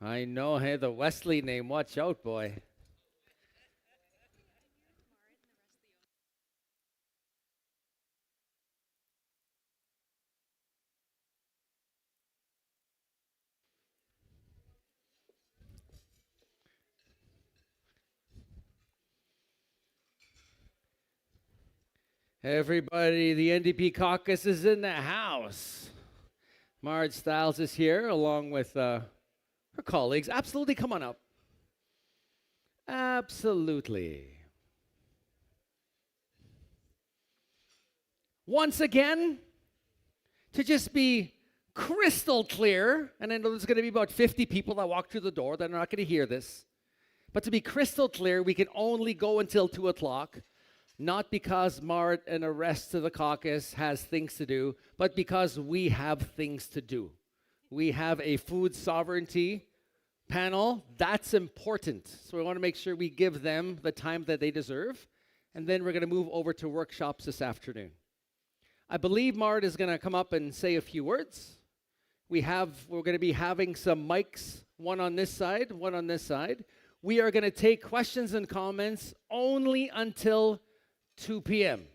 I know, hey, the Wesley name. Watch out, boy. Everybody, the NDP caucus is in the house. Marge Stiles is here along with her colleagues. Absolutely, come on up. Absolutely. Once again, to just be crystal clear, and I know there's going to be about 50 people that walk through the door that are not going to hear this, but to be crystal clear, we can only go until 2 o'clock, not because Mart and the rest of the caucus has things to do, but because we have things to do. We have a food sovereignty panel. That's important. So we want to make sure we give them the time that they deserve, and then we're going to move over to workshops this afternoon. I believe Mart is going to come up and say a few words. We're going to be having some mics, one on this side, one on this side. We are going to take questions and comments only until 2 p.m.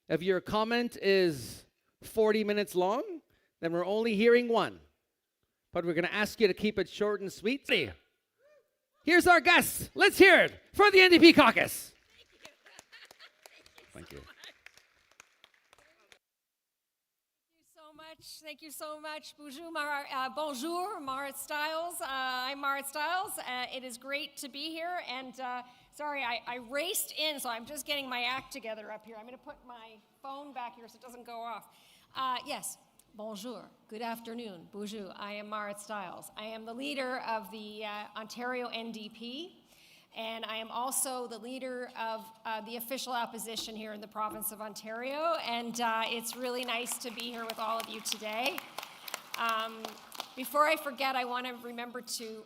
If your comment is 40 minutes long, then we're only hearing one. But we're going to ask you to keep it short and sweet. Here's our guest. Let's hear it for the NDP caucus. Thank you. Thank you so much. Bonjour, Marit Stiles. I'm Marit Stiles. It is great to be here. And sorry, I raced in, so I'm just getting my act together up here. I'm going to put my phone back here so it doesn't go off. Yes, bonjour. Good afternoon. Bonjour. I am Marit Stiles. I am the leader of the Ontario NDP. And I am also the leader of the official opposition here in the province of Ontario. And it's really nice to be here with all of you today. Before I forget, I want to remember to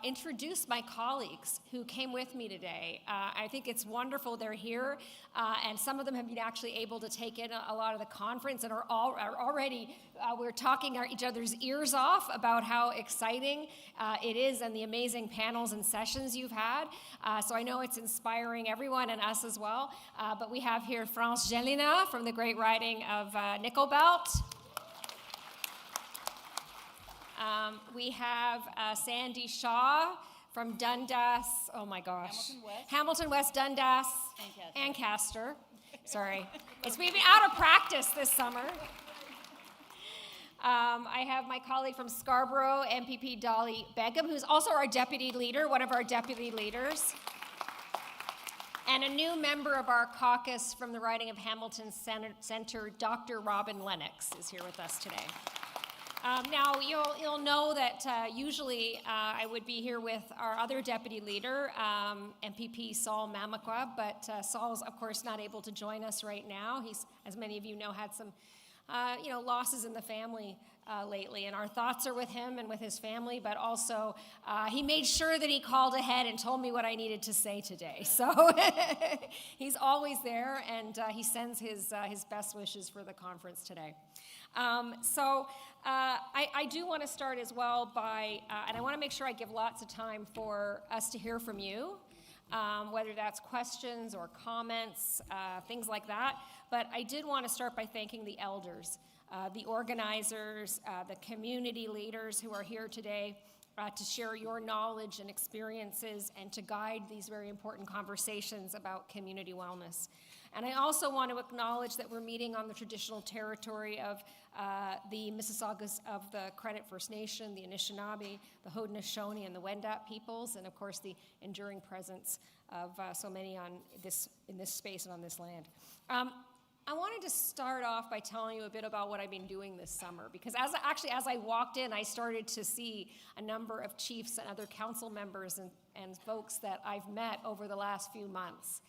introduce my colleagues who came with me today. I think it's wonderful they're here, and some of them have been actually able to take in a lot of the conference and are already, we're talking each other's ears off about how exciting it is and the amazing panels and sessions you've had. So I know it's inspiring everyone and us as well. But we have here France Gelina from the great riding of Nickel Belt. We have Sandy Shaw from Dundas, oh my gosh. Hamilton West, Dundas, and Castor. Sorry. We've been out of practice this summer. I have my colleague from Scarborough, MPP Dolly Begum, who's also our deputy leader, one of our deputy leaders. And a new member of our caucus from the riding of Hamilton Centre, Dr. Robin Lennox, is here with us today. Now, you'll know that usually I would be here with our other deputy leader, MPP Saul Mamakwa, but Saul's, of course, not able to join us right now. He's, as many of you know, had some losses in the family lately, and our thoughts are with him and with his family, but also he made sure that he called ahead and told me what I needed to say today. So he's always there, and he sends his best wishes for the conference today. I do want to start as well by, and I want to make sure I give lots of time for us to hear from you, whether that's questions or comments, things like that. But I did want to start by thanking the elders, the organizers, the community leaders who are here today to share your knowledge and experiences and to guide these very important conversations about community wellness. And I also want to acknowledge that we're meeting on the traditional territory of the Mississaugas of the Credit First Nation, the Anishinaabe, the Haudenosaunee, and the Wendat peoples, and of course the enduring presence of so many in this space and on this land. I wanted to start off by telling you a bit about what I've been doing this summer, because as I walked in, I started to see a number of chiefs and other council members and folks that I've met over the last few months.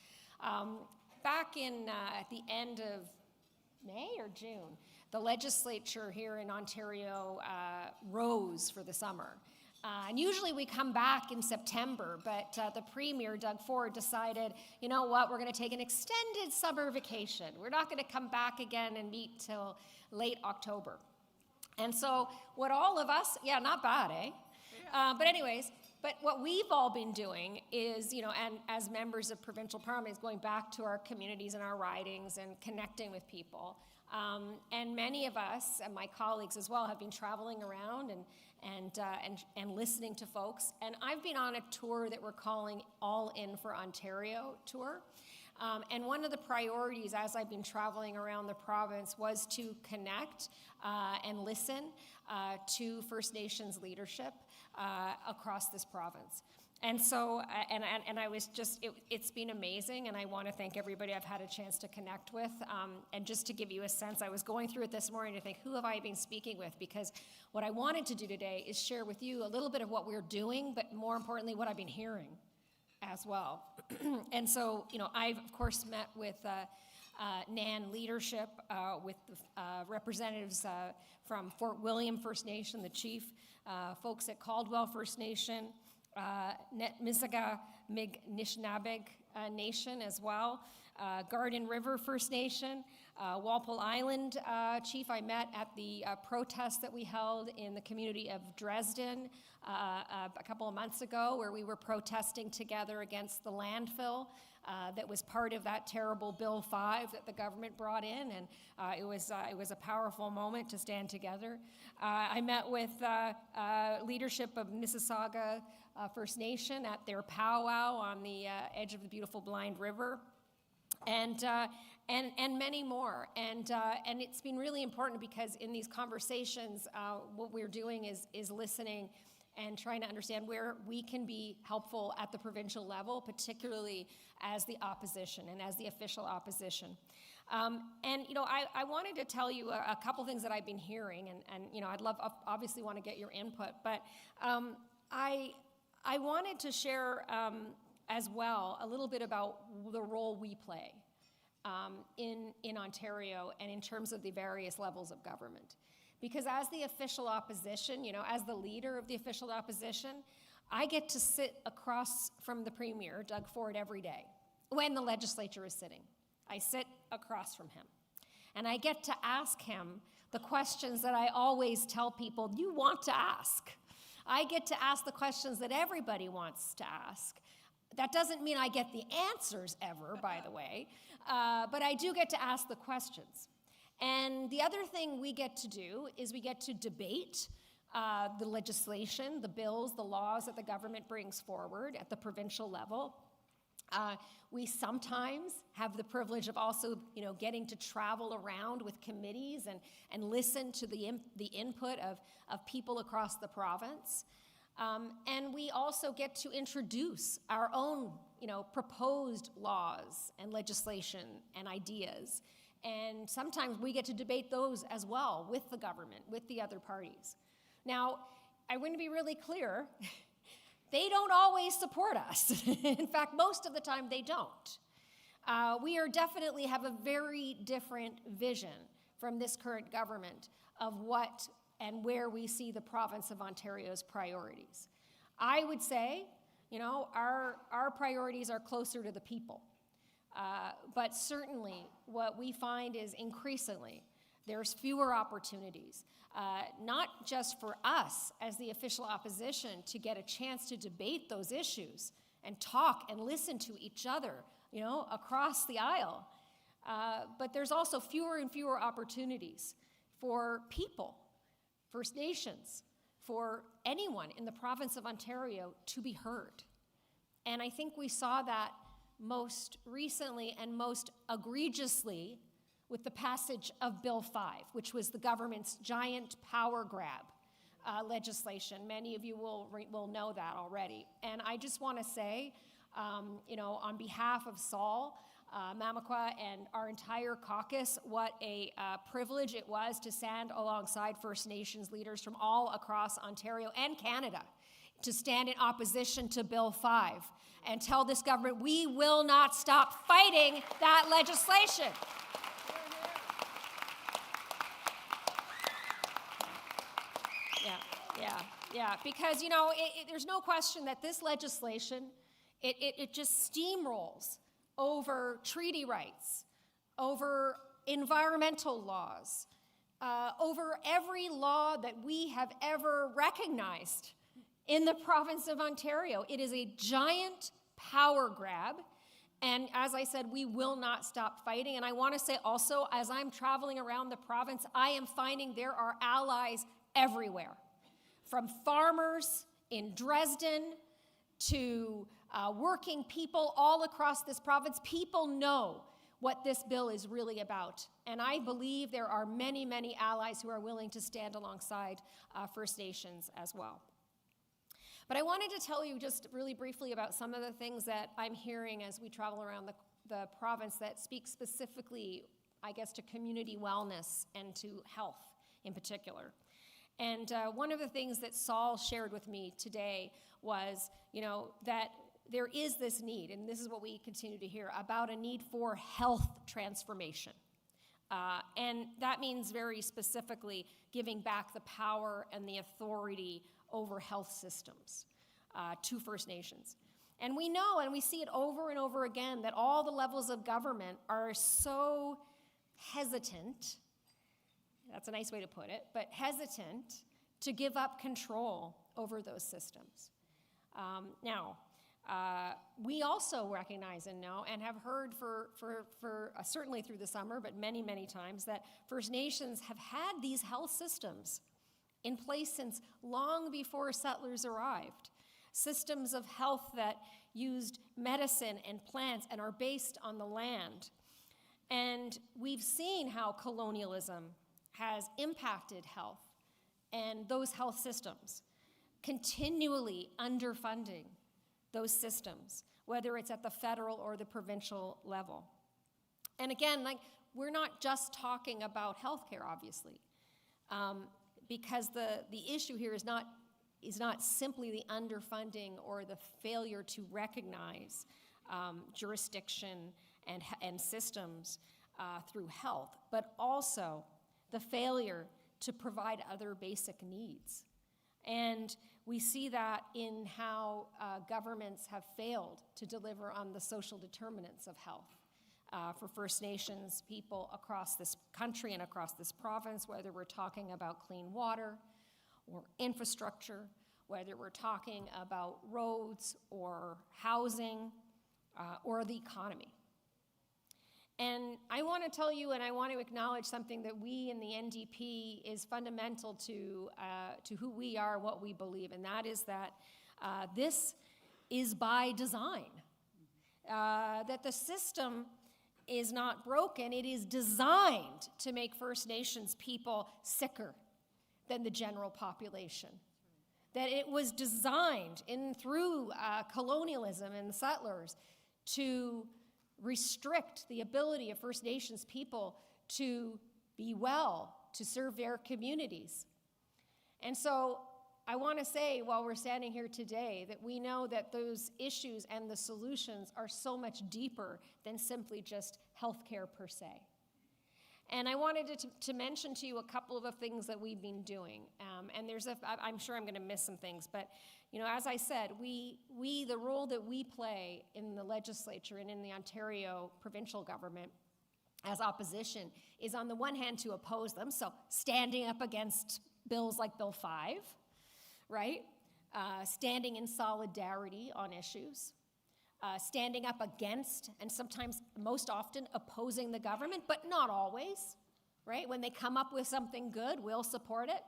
Back in at the end of May or June, the legislature here in Ontario rose for the summer. And usually we come back in September, but the Premier, Doug Ford, decided, you know what, we're going to take an extended summer vacation. We're not going to come back again and meet till late October. And so what all of us, yeah, not bad, eh? But anyways, but what we've all been doing is, and as members of provincial parliament, is going back to our communities and our ridings and connecting with people. And many of us, and my colleagues as well, have been traveling around and listening to folks. And I've been on a tour that we're calling All In for Ontario tour. And one of the priorities as I've been traveling around the province was to connect and listen to First Nations leadership across this province. And so, and I was just, it's been amazing, and I want to thank everybody I've had a chance to connect with. And just to give you a sense, I was going through it this morning to think, who have I been speaking with? Because what I wanted to do today is share with you a little bit of what we're doing, but more importantly, what I've been hearing as well. And so, I've, of course, met with NAN leadership, with the representatives from Fort William First Nation, the chief, folks at Caldwell First Nation, Netmisaga Mi'knishnabeg Nation as well, Garden River First Nation, Walpole Island chief I met at the protest that we held in the community of Dresden a couple of months ago, where we were protesting together against the landfill that was part of that terrible Bill 5 that the government brought in, and it was a powerful moment to stand together. I met with leadership of Mississauga First Nation at their powwow on the edge of the beautiful Blind River, and many more. And it's been really important because in these conversations, what we're doing is listening and trying to understand where we can be helpful at the provincial level, particularly as the opposition and as the official opposition. I wanted to tell you a couple things that I've been hearing, and I'd love, obviously want to get your input, but I wanted to share as well a little bit about the role we play in Ontario and in terms of the various levels of government. Because as the official opposition, as the leader of the official opposition, I get to sit across from the Premier, Doug Ford, every day when the legislature is sitting. I sit across from him. And I get to ask him the questions that I always tell people you want to ask. I get to ask the questions that everybody wants to ask. That doesn't mean I get the answers ever, by the way, but I do get to ask the questions. And the other thing we get to do is we get to debate the legislation, the bills, the laws that the government brings forward at the provincial level. We sometimes have the privilege of also, getting to travel around with committees and listen to the input of people across the province. And we also get to introduce our own, proposed laws and legislation and ideas. And sometimes we get to debate those as well with the government, with the other parties. Now, I want to be really clear, they don't always support us. In fact, most of the time they don't. We definitely have a very different vision from this current government of what and where we see the province of Ontario's priorities. I would say, our priorities are closer to the people. But certainly what we find is increasingly there's fewer opportunities, not just for us as the official opposition to get a chance to debate those issues and talk and listen to each other, across the aisle, but there's also fewer and fewer opportunities for people, First Nations, for anyone in the province of Ontario to be heard. And I think we saw that most recently and most egregiously with the passage of Bill 5, which was the government's giant power grab legislation. Many of you will know that already. And I just want to say, on behalf of Saul, Mamakwa, and our entire caucus, what a privilege it was to stand alongside First Nations leaders from all across Ontario and Canada to stand in opposition to Bill 5 and tell this government we will not stop fighting that legislation. Yeah, because, there's no question that this legislation, it just steamrolls over treaty rights, over environmental laws, over every law that we have ever recognized in the province of Ontario. It is a giant power grab. And as I said, we will not stop fighting. And I want to say also, as I'm traveling around the province, I am finding there are allies everywhere, from farmers in Dresden to working people all across this province. People know what this bill is really about. And I believe there are many, many allies who are willing to stand alongside First Nations as well. But I wanted to tell you just really briefly about some of the things that I'm hearing as we travel around the province that speak specifically, I guess, to community wellness and to health in particular. And one of the things that Saul shared with me today was, that there is this need, and this is what we continue to hear, about a need for health transformation. And that means very specifically giving back the power and the authority over health systems to First Nations. And we know, and we see it over and over again, that all the levels of government are so hesitant, that's a nice way to put it, but hesitant to give up control over those systems. We also recognize and know and have heard for certainly through the summer, but many, many times, that First Nations have had these health systems in place since long before settlers arrived. Systems of health that used medicine and plants and are based on the land. And we've seen how colonialism has impacted health and those health systems, continually underfunding those systems, whether it's at the federal or the provincial level. And again, we're not just talking about healthcare, obviously, because the issue here is not simply the underfunding or the failure to recognize jurisdiction and systems through health, but also the failure to provide other basic needs. And we see that in how governments have failed to deliver on the social determinants of health for First Nations people across this country and across this province, whether we're talking about clean water or infrastructure, whether we're talking about roads or housing or the economy. And I want to tell you, and I want to acknowledge something that we in the NDP is fundamental to who we are, what we believe, and that is that this is by design. That the system is not broken, it is designed to make First Nations people sicker than the general population. That it was designed through colonialism and the settlers to restrict the ability of First Nations people to be well, to serve their communities. And so I want to say, while we're standing here today, that we know that those issues and the solutions are so much deeper than simply just healthcare per se. And I wanted to mention to you a couple of the things that we've been doing. And I'm sure I'm going to miss some things, but as I said, the role that we play in the legislature and in the Ontario provincial government as opposition is, on the one hand, to oppose them, so standing up against bills like Bill 5, right? Standing in solidarity on issues, standing up against, and sometimes, most often, opposing the government, but not always, right? When they come up with something good, we'll support it.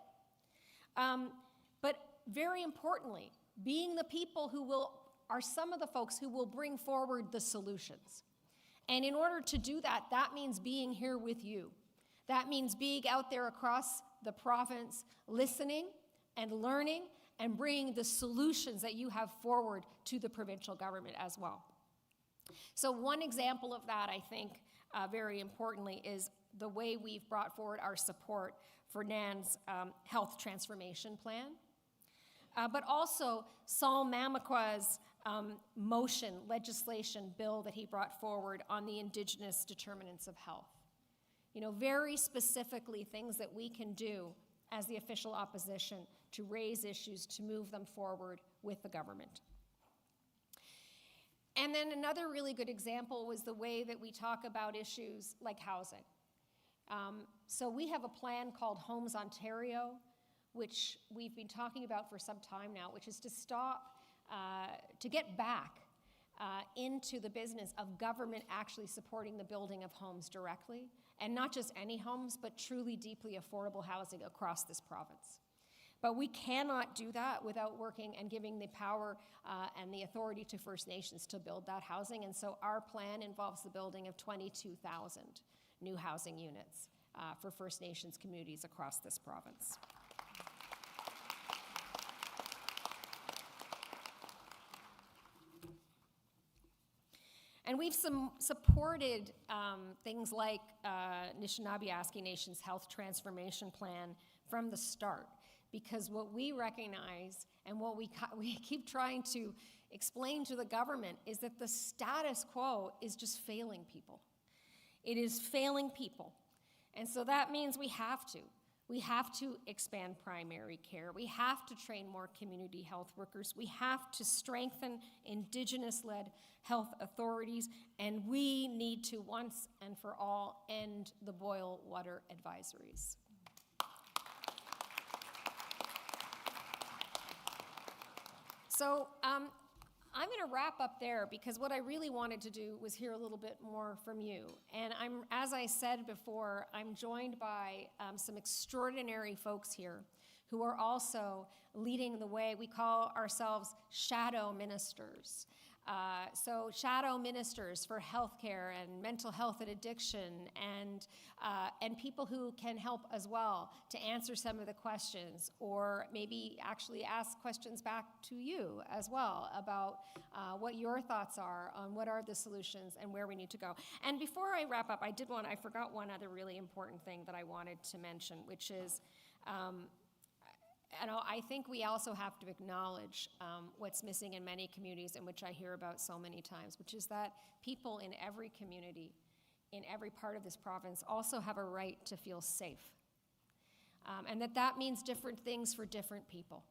But very importantly, being the people are some of the folks who will bring forward the solutions. And in order to do that, that means being here with you. That means being out there across the province, listening and learning and bringing the solutions that you have forward to the provincial government as well. So one example of that, I think, very importantly, is the way we've brought forward our support for Nan's health transformation plan. But also Saul Mamakwa's legislation bill that he brought forward on the Indigenous determinants of health. Very specifically things that we can do as the official opposition to raise issues, to move them forward with the government. And then another really good example was the way that we talk about issues like housing. So we have a plan called Homes Ontario, which we've been talking about for some time now, which is to stop, to get back into the business of government actually supporting the building of homes directly, and not just any homes, but truly deeply affordable housing across this province. But we cannot do that without working and giving the power and the authority to First Nations to build that housing. And so our plan involves the building of 22,000 new housing units for First Nations communities across this province. And we've supported things like Anishinaabe Nation's Health Transformation Plan from the start, because what we recognize and what we keep trying to explain to the government is that the status quo is just failing people. It is failing people. And so that means we have to. We have to expand primary care. We have to train more community health workers. We have to strengthen Indigenous-led health authorities. And we need to once and for all end the boil water advisories. So I'm going to wrap up there, because what I really wanted to do was hear a little bit more from you. And as I said before, I'm joined by some extraordinary folks here who are also leading the way. We call ourselves shadow ministers. So shadow ministers for healthcare and mental health and addiction, and people who can help as well to answer some of the questions, or maybe actually ask questions back to you as well about what your thoughts are on what are the solutions and where we need to go. And before I wrap up, I forgot one other really important thing that I wanted to mention, which is, I think we also have to acknowledge what's missing in many communities, and which I hear about so many times, which is that people in every community, in every part of this province, also have a right to feel safe. And that means different things for different people.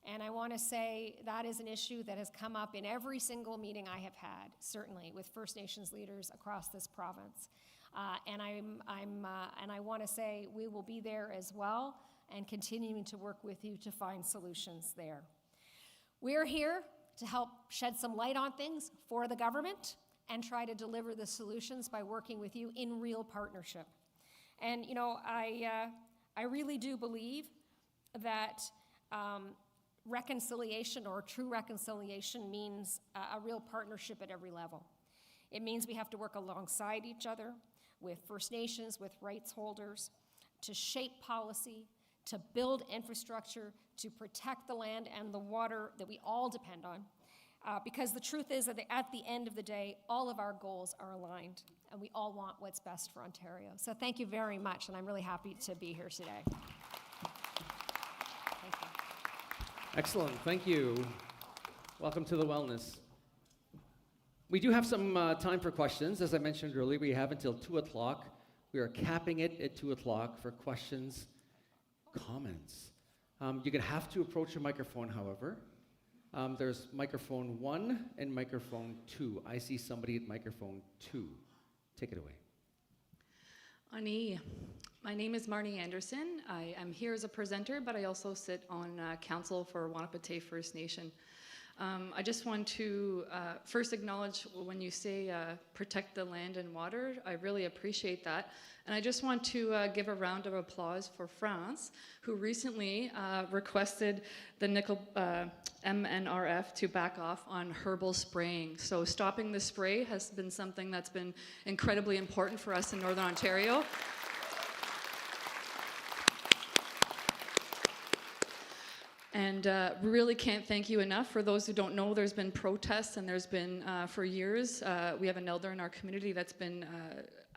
And I want to say that is an issue that has come up in every single meeting I have had, certainly with First Nations leaders across this province. And I want to say we will be there as well, and continuing to work with you to find solutions there. We're here to help shed some light on things for the government and try to deliver the solutions by working with you in real partnership. And I really do believe that reconciliation, or true reconciliation, means a real partnership at every level. It means we have to work alongside each other with First Nations, with rights holders, to shape policy, to build infrastructure, to protect the land and the water that we all depend on. Because the truth is that at the end of the day, all of our goals are aligned, and we all want what's best for Ontario. So thank you very much, and I'm really happy to be here today. Thank you. Excellent, thank you. Welcome to the Wellness. We do have some time for questions. As I mentioned earlier, we have until 2 o'clock. We are capping it at 2 o'clock for questions, comments. You're going to have to approach a microphone, however. There's microphone 1 and microphone 2. I see somebody at microphone 2. Take it away. Ani, my name is Marnie Anderson. I am here as a presenter, but I also sit on council for Wanapitei First Nation. I just want to first acknowledge when you say protect the land and water. I really appreciate that. And I just want to give a round of applause for France, who recently requested the nickel MNRF to back off on herbal spraying. So stopping the spray has been something that's been incredibly important for us in Northern Ontario. And we really can't thank you enough. For those who don't know, there's been protests, and there's been, for years, we have an elder in our community that's been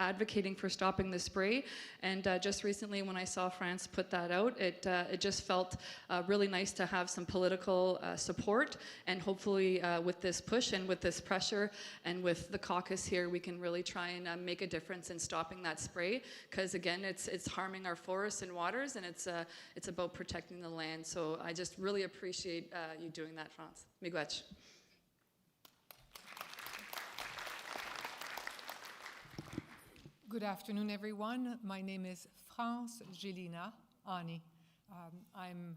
advocating for stopping the spray. And just recently, when I saw France put that out, it just felt really nice to have some political support. And hopefully with this push and with this pressure and with the caucus here, we can really try and make a difference in stopping that spray. Because again, it's harming our forests and waters, and it's about protecting the land. So I just really appreciate you doing that, France. Miigwech. Good afternoon, everyone. My name is France Gelina Ani. I'm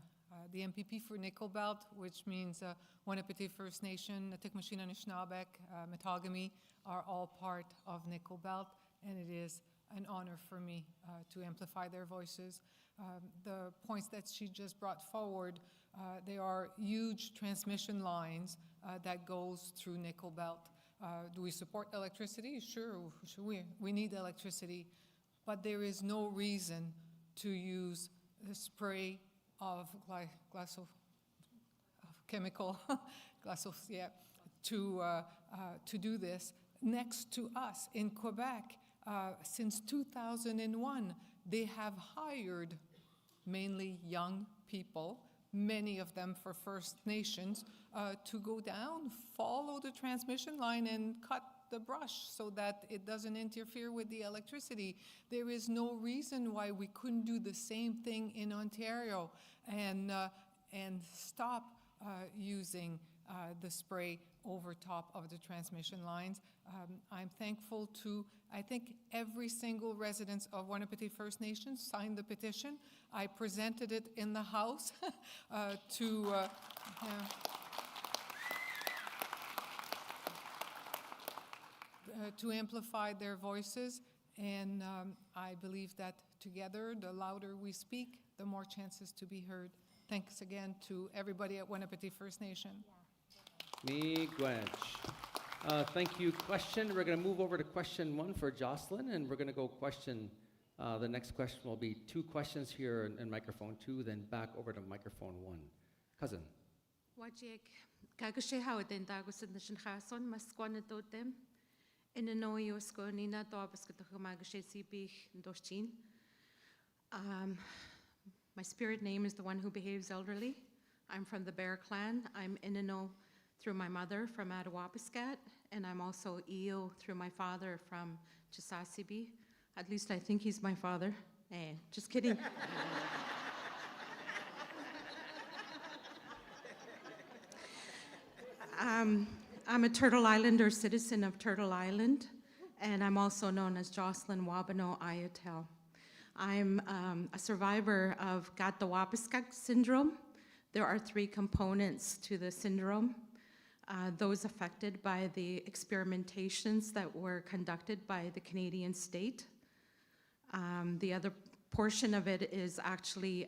the MPP for Nickel Belt, which means Winnipesaukee First Nation, Tikmashina Anishinaabeg, Metagami are all part of Nickel Belt, and it is an honor for me to amplify their voices. The points that she just brought forward, there are huge transmission lines that goes through Nickel Belt. Do we support electricity? Sure, we need electricity, but there is no reason to use the spray of chemical, to do this. Next to us in Quebec, since 2001, they have hired mainly young people, many of them for First Nations, to go down, follow the transmission line and cut the brush so that it doesn't interfere with the electricity. There is no reason why we couldn't do the same thing in Ontario and stop using the spray over top of the transmission lines. I'm thankful to, I think, every single resident of Winnipesaukee First Nation signed the petition. I presented it in the House to amplify their voices, and I believe that together, the louder we speak, the more chances to be heard. Thanks again to everybody at Winnipesaukee First Nation. Thank you. Question. We're going to move over to question 1 for Jocelyn, and we're going to go question. The next question will be 2 questions here in microphone 2, then back over to microphone 1. Cousin. Wajik, kagashe hawaden dagusin the shinhason, maskwanatotem, in a noyos gonina, dobaskatomagashe sibich, doschin. My spirit name is the one who behaves elderly. I'm from the Bear Clan. I'm Inano through my mother from Attawapiskat, and I'm also Eo through my father from Chisasibi. At least I think he's my father. Just kidding. I'm a Turtle Islander citizen of Turtle Island, and I'm also known as Jocelyn Wabano Ayatel. I'm a survivor of Gatawapiskak syndrome. There are 3 components to the syndrome. Those affected by the experimentations that were conducted by the Canadian state. The other portion of it is actually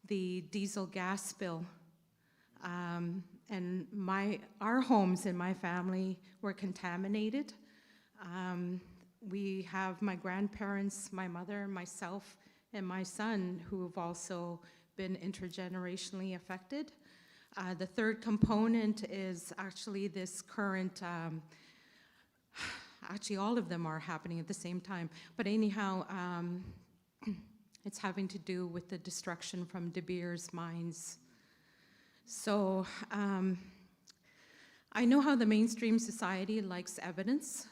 the diesel gas spill. And our homes in my family were contaminated. We have my grandparents, my mother, myself, and my son who have also been intergenerationally affected. The third component is actually this current, actually all of them are happening at the same time, but anyhow, it's having to do with the destruction from De Beers mines. So I know how the mainstream society likes evidence.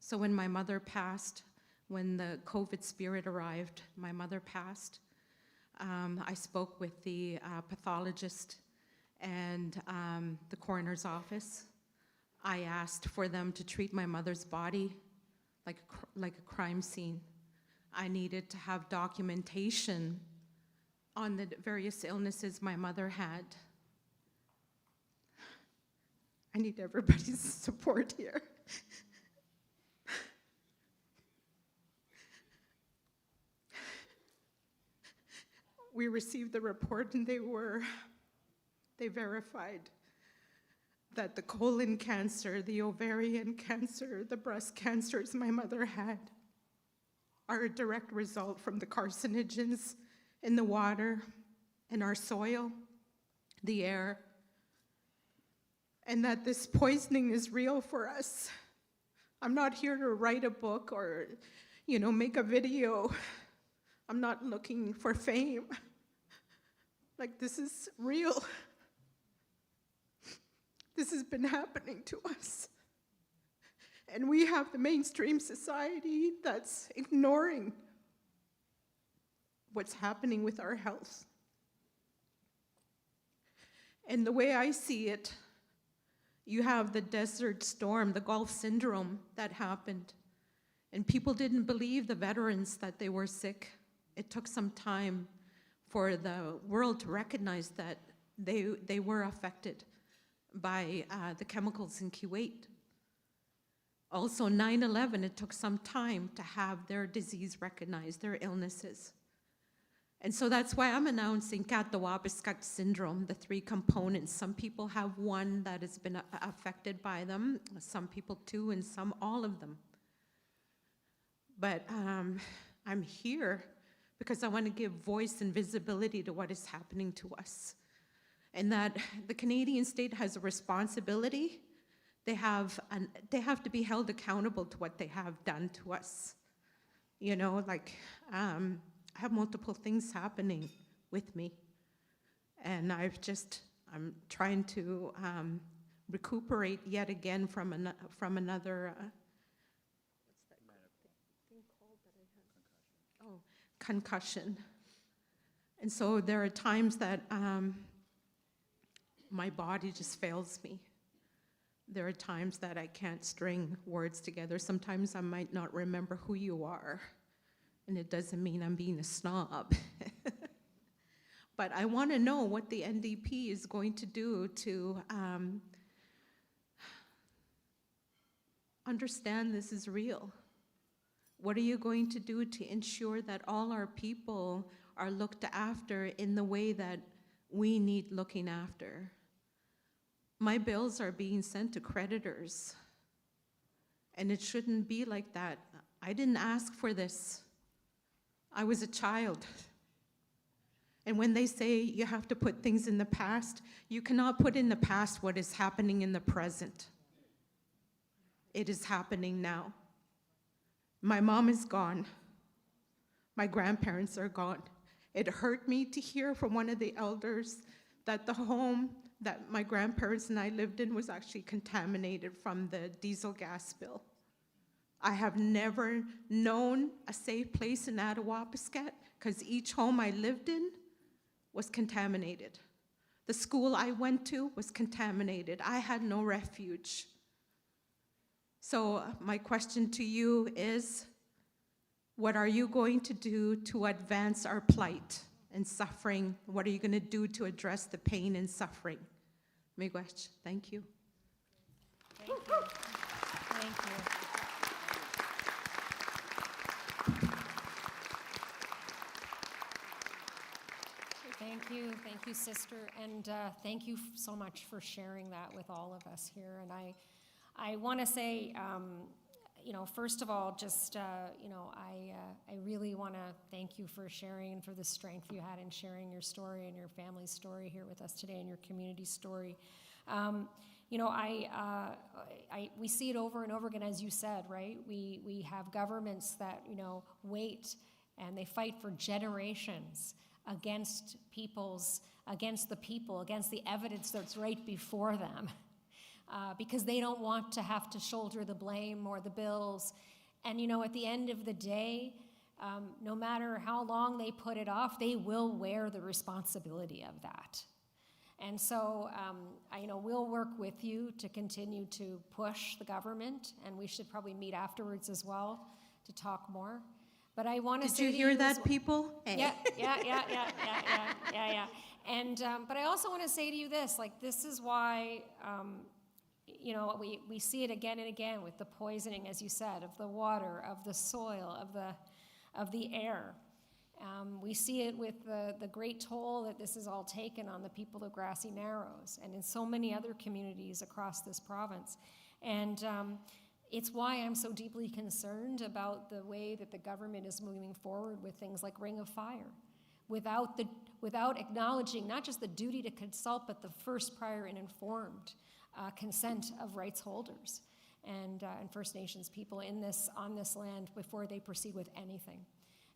So when my mother passed, when the COVID spirit arrived, my mother passed, I spoke with the pathologist and the coroner's office. I asked for them to treat my mother's body like a crime scene. I needed to have documentation on the various illnesses my mother had. I need everybody's support here. We received the report and they verified that the colon cancer, the ovarian cancer, the breast cancers my mother had are a direct result from the carcinogens in the water, in our soil, the air, and that this poisoning is real for us. I'm not here to write a book or, make a video. I'm not looking for fame. Like, this is real. This has been happening to us. And we have the mainstream society that's ignoring what's happening with our health. And the way I see it, you have the desert storm, the Gulf syndrome that happened. And people didn't believe the veterans that they were sick. It took some time for the world to recognize that they were affected by the chemicals in Kuwait. Also, 9/11, it took some time to have their disease recognized, their illnesses. And so that's why I'm announcing Katawabiskak syndrome, the 3 components. Some people have one that has been affected by them, some people 2, and some all of them. But I'm here because I want to give voice and visibility to what is happening to us. And that the Canadian state has a responsibility. They have to be held accountable to what they have done to us. You know, like, I have multiple things happening with me. And I'm trying to recuperate yet again from another, what's that thing called that I had? Oh, concussion. And so there are times that my body just fails me. There are times that I can't string words together. Sometimes I might not remember who you are. And it doesn't mean I'm being a snob. But I want to know what the NDP is going to do to understand this is real. What are you going to do to ensure that all our people are looked after in the way that we need looking after? My bills are being sent to creditors, and it shouldn't be like that. I didn't ask for this. I was a child. And when they say you have to put things in the past, you cannot put in the past what is happening in the present. It is happening now. My mom is gone. My grandparents are gone. It hurt me to hear from one of the elders that the home that my grandparents and I lived in was actually contaminated from the diesel gas spill. I have never known a safe place in Attawapiskat because each home I lived in was contaminated. The school I went to was contaminated. I had no refuge. So my question to you is, what are you going to do to advance our plight and suffering? What are you going to do to address the pain and suffering? Miigwech, thank you. Thank you. Thank you. Thank you, sister, and thank you so much for sharing that with all of us here. And I want to say, first of all, just I really want to thank you for sharing and for the strength you had in sharing your story and your family's story here with us today and your community story. We see it over and over again, as you said, right? We have governments that wait and they fight for generations against the people, against the evidence that's right before them, because they don't want to have to shoulder the blame or the bills. And at the end of the day, no matter how long they put it off, they will wear the responsibility of that. And so, we'll work with you to continue to push the government, and we should probably meet afterwards as well to talk more. But I want to say, did you hear that, people? Yeah. And but I also want to say to you this: this is why, we see it again and again with the poisoning, as you said, of the water, of the soil, of the air. We see it with the great toll that this has all taken on the people of Grassy Narrows and in so many other communities across this province. And it's why I'm so deeply concerned about the way that the government is moving forward with things like Ring of Fire, without acknowledging not just the duty to consult, but the first, prior, and informed consent of rights holders and First Nations people on this land before they proceed with anything.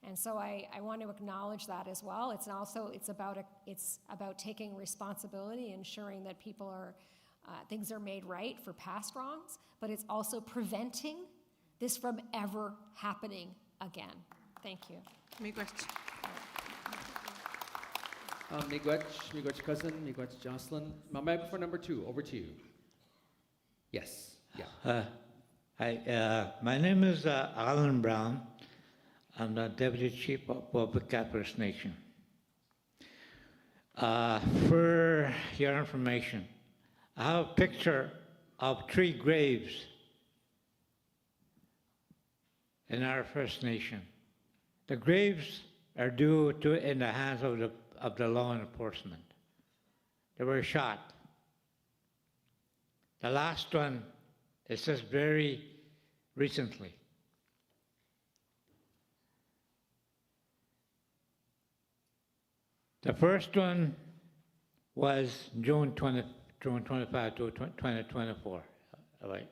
And so I want to acknowledge that as well. It's about taking responsibility, ensuring that people things are made right for past wrongs, but it's also preventing this from ever happening again. Thank you. Miigwech. Miigwech cousin, Miigwech Jocelyn. Microphone number 2, over to you. Yes, yeah. Hi, my name is Alan Brown. I'm the Deputy Chief of Caucus First Nation. For your information, I have a picture of 3 graves in our First Nation. The graves are due to in the hands of the law enforcement. They were shot. The last one is just very recently. The first one was June 25 to 2024, right?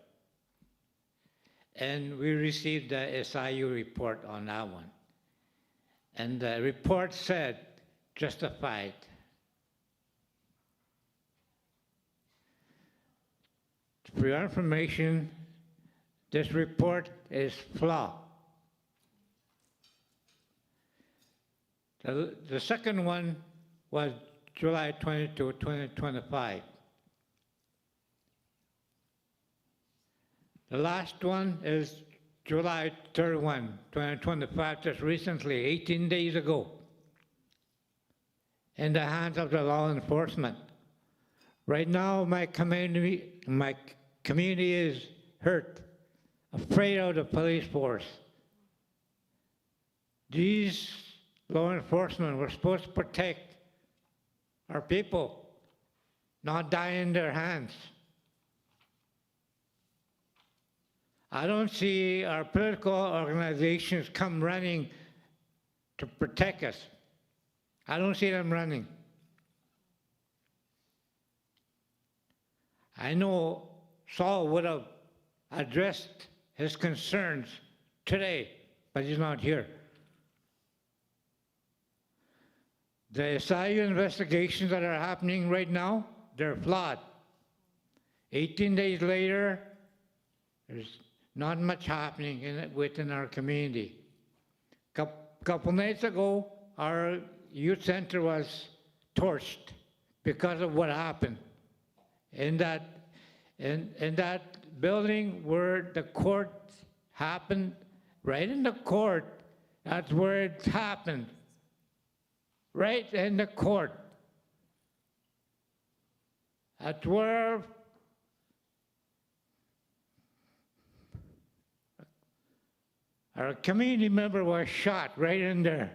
And we received the SIU report on that one. And the report said justified. For your information, this report is flawed. The second one was July 22, 2025. The last one is July 31, 2025, just recently, 18 days ago, in the hands of the law enforcement. Right now, my community is hurt, afraid of the police force. These law enforcement were supposed to protect our people, not die in their hands. I don't see our political organizations come running to protect us. I don't see them running. I know Saul would have addressed his concerns today, but he's not here. The SIU investigations that are happening right now, they're flawed. 18 days later, there's not much happening within our community. Couple nights ago, our youth center was torched because of what happened. In that building where the court happened, right in the court, that's where it happened. Right in the court. That's where our community member was shot, right in there.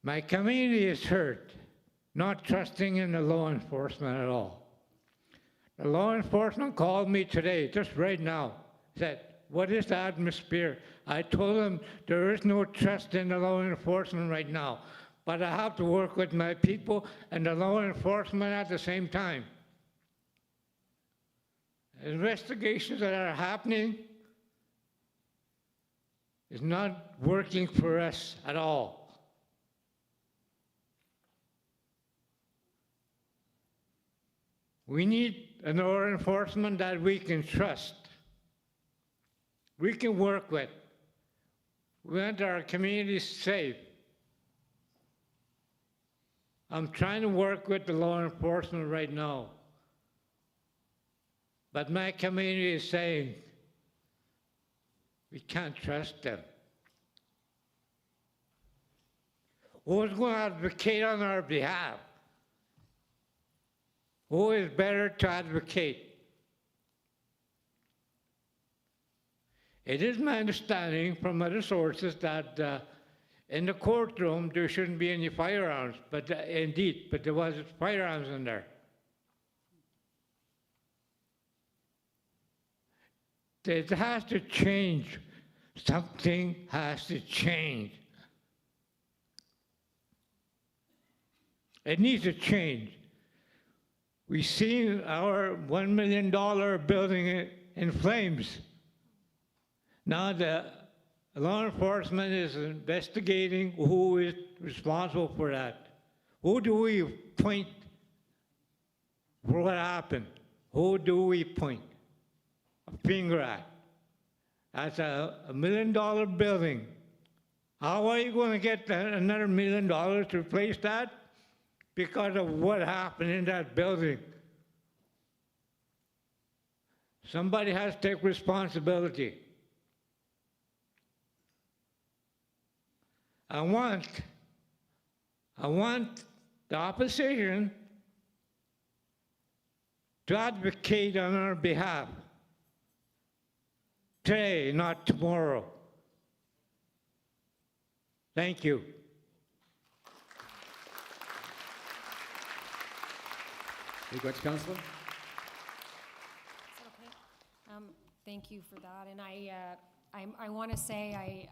My community is hurt, not trusting in the law enforcement at all. The law enforcement called me today, just right now, said, "What is the atmosphere?" I told them there is no trust in the law enforcement right now, but I have to work with my people and the law enforcement at the same time. Investigations that are happening is not working for us at all. We need an law enforcement that we can trust, we can work with. We want our communities safe. I'm trying to work with the law enforcement right now. But my community is saying, we can't trust them. Who's going to advocate on our behalf? Who is better to advocate? It is my understanding from other sources that in the courtroom there shouldn't be any firearms, but indeed, but there was firearms in there. It has to change. Something has to change. It needs to change. We've seen our $1 million building in flames. Now the law enforcement is investigating who is responsible for that. Who do we point for what happened? Who do we point a finger at? That's a $1 million building. How are you going to get another $1 million to replace that? Because of what happened in that building. Somebody has to take responsibility. I want the opposition to advocate on our behalf today, not tomorrow. Thank you. Any questions, Councillor? Is that okay? Thank you for that. And I want to say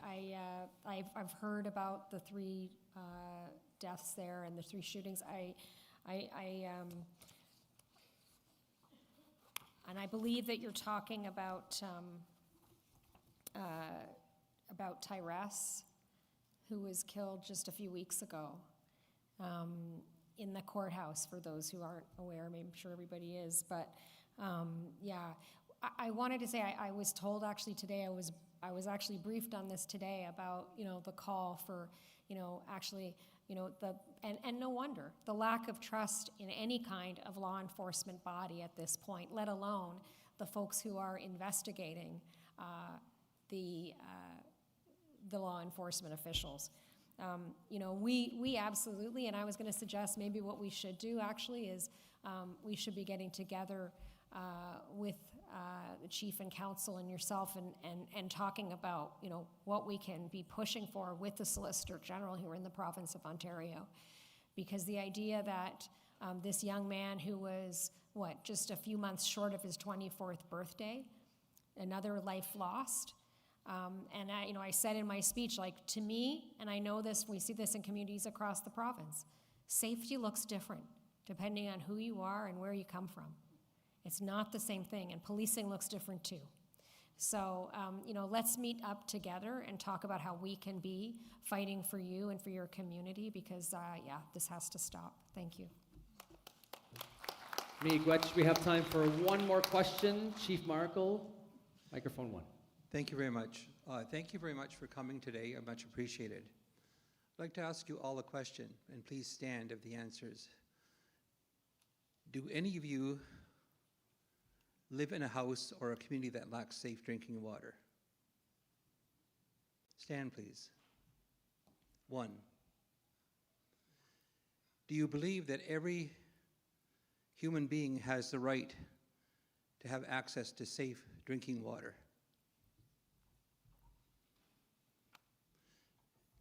I've heard about the 3 deaths there and the 3 shootings. And I believe that you're talking about Tyrese, who was killed just a few weeks ago in the courthouse, for those who aren't aware. I'm sure everybody is. But yeah, I wanted to say I was told actually today, I was actually briefed on this today about, the call for, actually, and no wonder, the lack of trust in any kind of law enforcement body at this point, let alone the folks who are investigating the law enforcement officials. We absolutely, and I was going to suggest maybe what we should do actually is we should be getting together with the chief and council and yourself and talking about, what we can be pushing for with the Solicitor General here in the province of Ontario. Because the idea that this young man who was, just a few months short of his 24th birthday, another life lost. And I said in my speech, to me, and I know this, we see this in communities across the province, safety looks different depending on who you are and where you come from. It's not the same thing, and policing looks different too. So, let's meet up together and talk about how we can be fighting for you and for your community, because, this has to stop. Thank you. Miigwech, we have time for one more question. Chief Markle, microphone 1. Thank you very much. Thank you very much for coming today. I much appreciate it. I'd like to ask you all a question, and please stand if the answers. Do any of you live in a house or a community that lacks safe drinking water? Stand, please. 1. Do you believe that every human being has the right to have access to safe drinking water?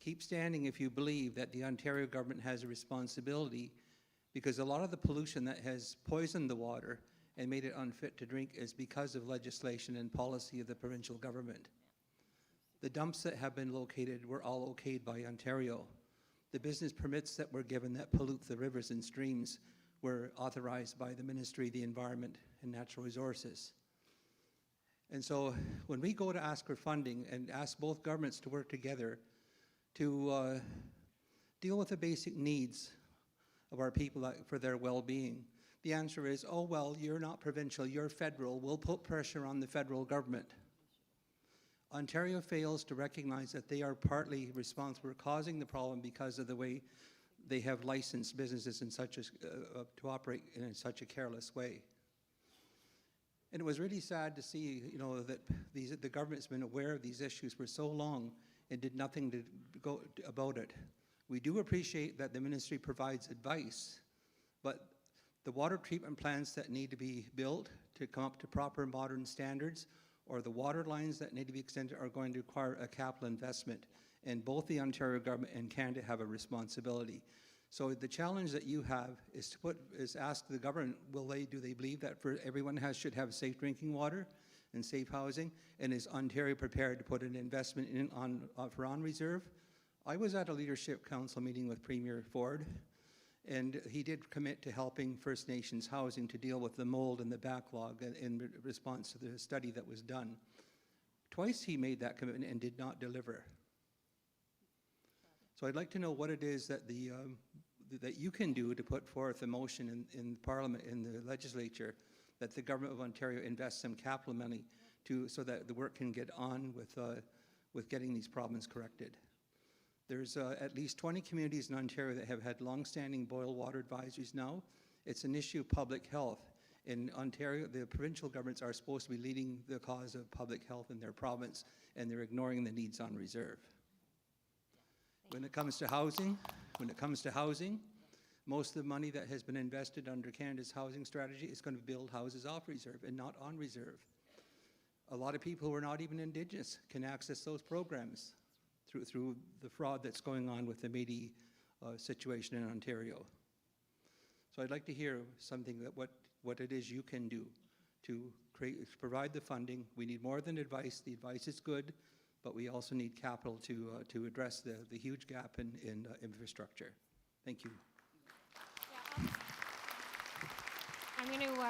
Keep standing if you believe that the Ontario government has a responsibility, because a lot of the pollution that has poisoned the water and made it unfit to drink is because of legislation and policy of the provincial government. The dumps that have been located were all okayed by Ontario. The business permits that were given that pollute the rivers and streams were authorized by the Ministry of the Environment and Natural Resources. And so when we go to ask for funding and ask both governments to work together to deal with the basic needs of our people for their well-being, the answer is, oh, well, you're not provincial, you're federal. We'll put pressure on the federal government. Ontario fails to recognize that they are partly responsible for causing the problem because of the way they have licensed businesses in such to operate in such a careless way. And it was really sad to see, that the government's been aware of these issues for so long and did nothing to go about it. We do appreciate that the ministry provides advice, but the water treatment plants that need to be built to come up to proper modern standards, or the water lines that need to be extended, are going to require a capital investment. And both the Ontario government and Canada have a responsibility. So the challenge that you have is to ask the government, do they believe that everyone should have safe drinking water and safe housing? And is Ontario prepared to put an investment for on reserve? I was at a leadership council meeting with Premier Ford, and he did commit to helping First Nations housing to deal with the mold and the backlog in response to the study that was done. Twice he made that commitment and did not deliver. So I'd like to know what it is that that you can do to put forth a motion in Parliament, in the legislature, that the government of Ontario invests some capital money so that the work can get on with getting these problems corrected. There's at least 20 communities in Ontario that have had long-standing boil water advisories now. It's an issue of public health. In Ontario, the provincial governments are supposed to be leading the cause of public health in their province, and they're ignoring the needs on reserve. When it comes to housing, most of the money that has been invested under Canada's housing strategy is going to build houses off reserve and not on reserve. A lot of people who are not even Indigenous can access those programs through the fraud that's going on with the Métis situation in Ontario. So I'd like to hear something that what it is you can do to provide the funding. We need more than advice. The advice is good, but we also need capital to address the huge gap in infrastructure. Thank you. I'm going to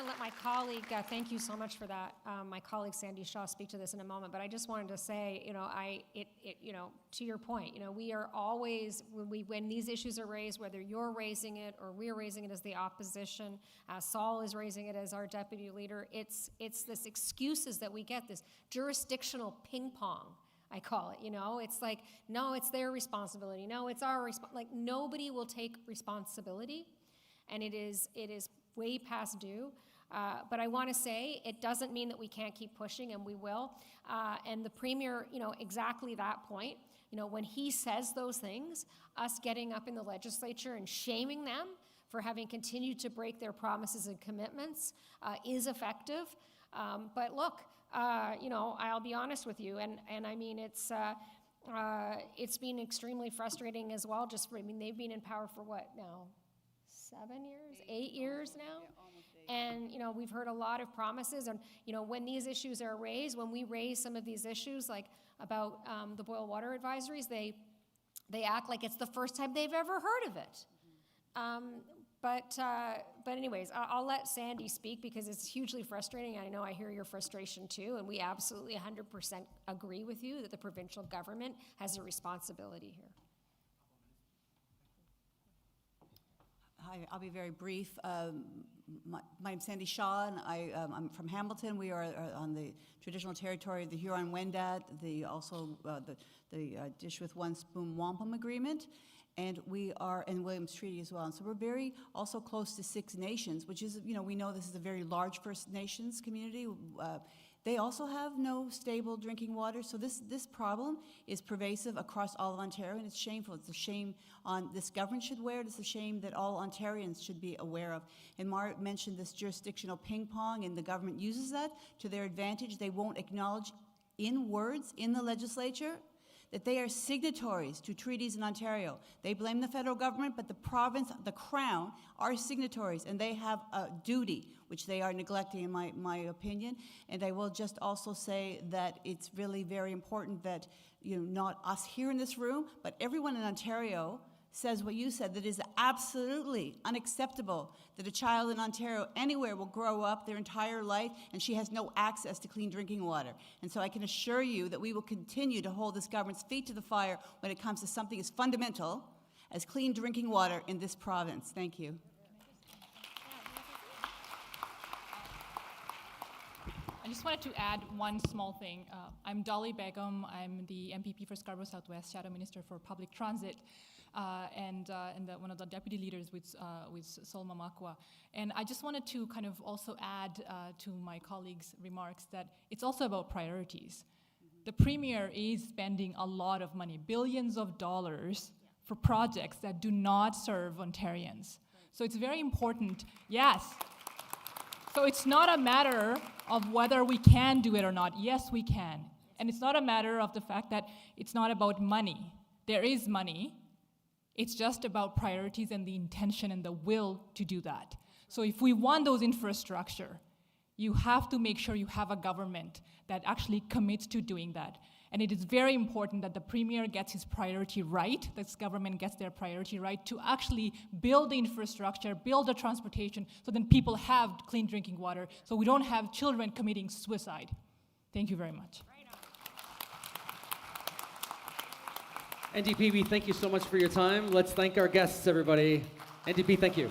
let my colleague, thank you so much for that, my colleague Sandy Shaw speak to this in a moment, but I just wanted to say, to your point, we are always, when these issues are raised, whether you're raising it or we're raising it as the opposition, Saul is raising it as our deputy leader, it's this excuses that we get, this jurisdictional ping pong, I call it, it's like, no, it's their responsibility, no, it's our like nobody will take responsibility, and it is way past due. But I want to say it doesn't mean that we can't keep pushing, and we will. And the Premier, exactly that point, when he says those things, us getting up in the legislature and shaming them for having continued to break their promises and commitments is effective. But look, I'll be honest with you, and I mean, it's been extremely frustrating as well. They've been in power for what now? 7 years, 8 years now? And, we've heard a lot of promises. And, when these issues are raised, when we raise some of these issues, like about the boil water advisories, they act like it's the first time they've ever heard of it. But anyways, I'll let Sandy speak because it's hugely frustrating. I know I hear your frustration too, and we absolutely 100% agree with you that the provincial government has a responsibility here. Hi, I'll be very brief. My name's Sandy Shaw, and I'm from Hamilton. We are on the traditional territory of the Huron-Wendat, the Dish with One Spoon Wampum Agreement, and we are in Williams Treaty as well. And so we're very also close to Six Nations, which is, we know this is a very large First Nations community. They also have no stable drinking water, so this problem is pervasive across all of Ontario, and it's shameful. It's a shame on this government should wear it. It's a shame that all Ontarians should be aware of. And Mark mentioned this jurisdictional ping pong, and the government uses that to their advantage. They won't acknowledge in words in the legislature that they are signatories to treaties in Ontario. They blame the federal government, but the province, the Crown, are signatories, and they have a duty, which they are neglecting, in my opinion. And I will just also say that it's really very important that, not us here in this room, but everyone in Ontario says what you said, that it is absolutely unacceptable that a child in Ontario anywhere will grow up their entire life and she has no access to clean drinking water. And so I can assure you that we will continue to hold this government's feet to the fire when it comes to something as fundamental as clean drinking water in this province. Thank you. I just wanted to add one small thing. I'm Dolly Begum. I'm the MPP for Scarborough Southwest, Shadow Minister for Public Transit, and one of the deputy leaders with Sol Mamakwa. And I just wanted to kind of also add to my colleagues' remarks that it's also about priorities. The Premier is spending a lot of money, billions of dollars, for projects that do not serve Ontarians. So it's very important, yes. So it's not a matter of whether we can do it or not. Yes, we can. And it's not a matter of the fact that it's not about money. There is money. It's just about priorities and the intention and the will to do that. So if we want those infrastructure, you have to make sure you have a government that actually commits to doing that. And it is very important that the Premier gets his priority right, this government gets their priority right to actually build the infrastructure, build the transportation, so then people have clean drinking water, so we don't have children committing suicide. Thank you very much. NDP, we thank you so much for your time. Let's thank our guests, everybody. NDP, thank you.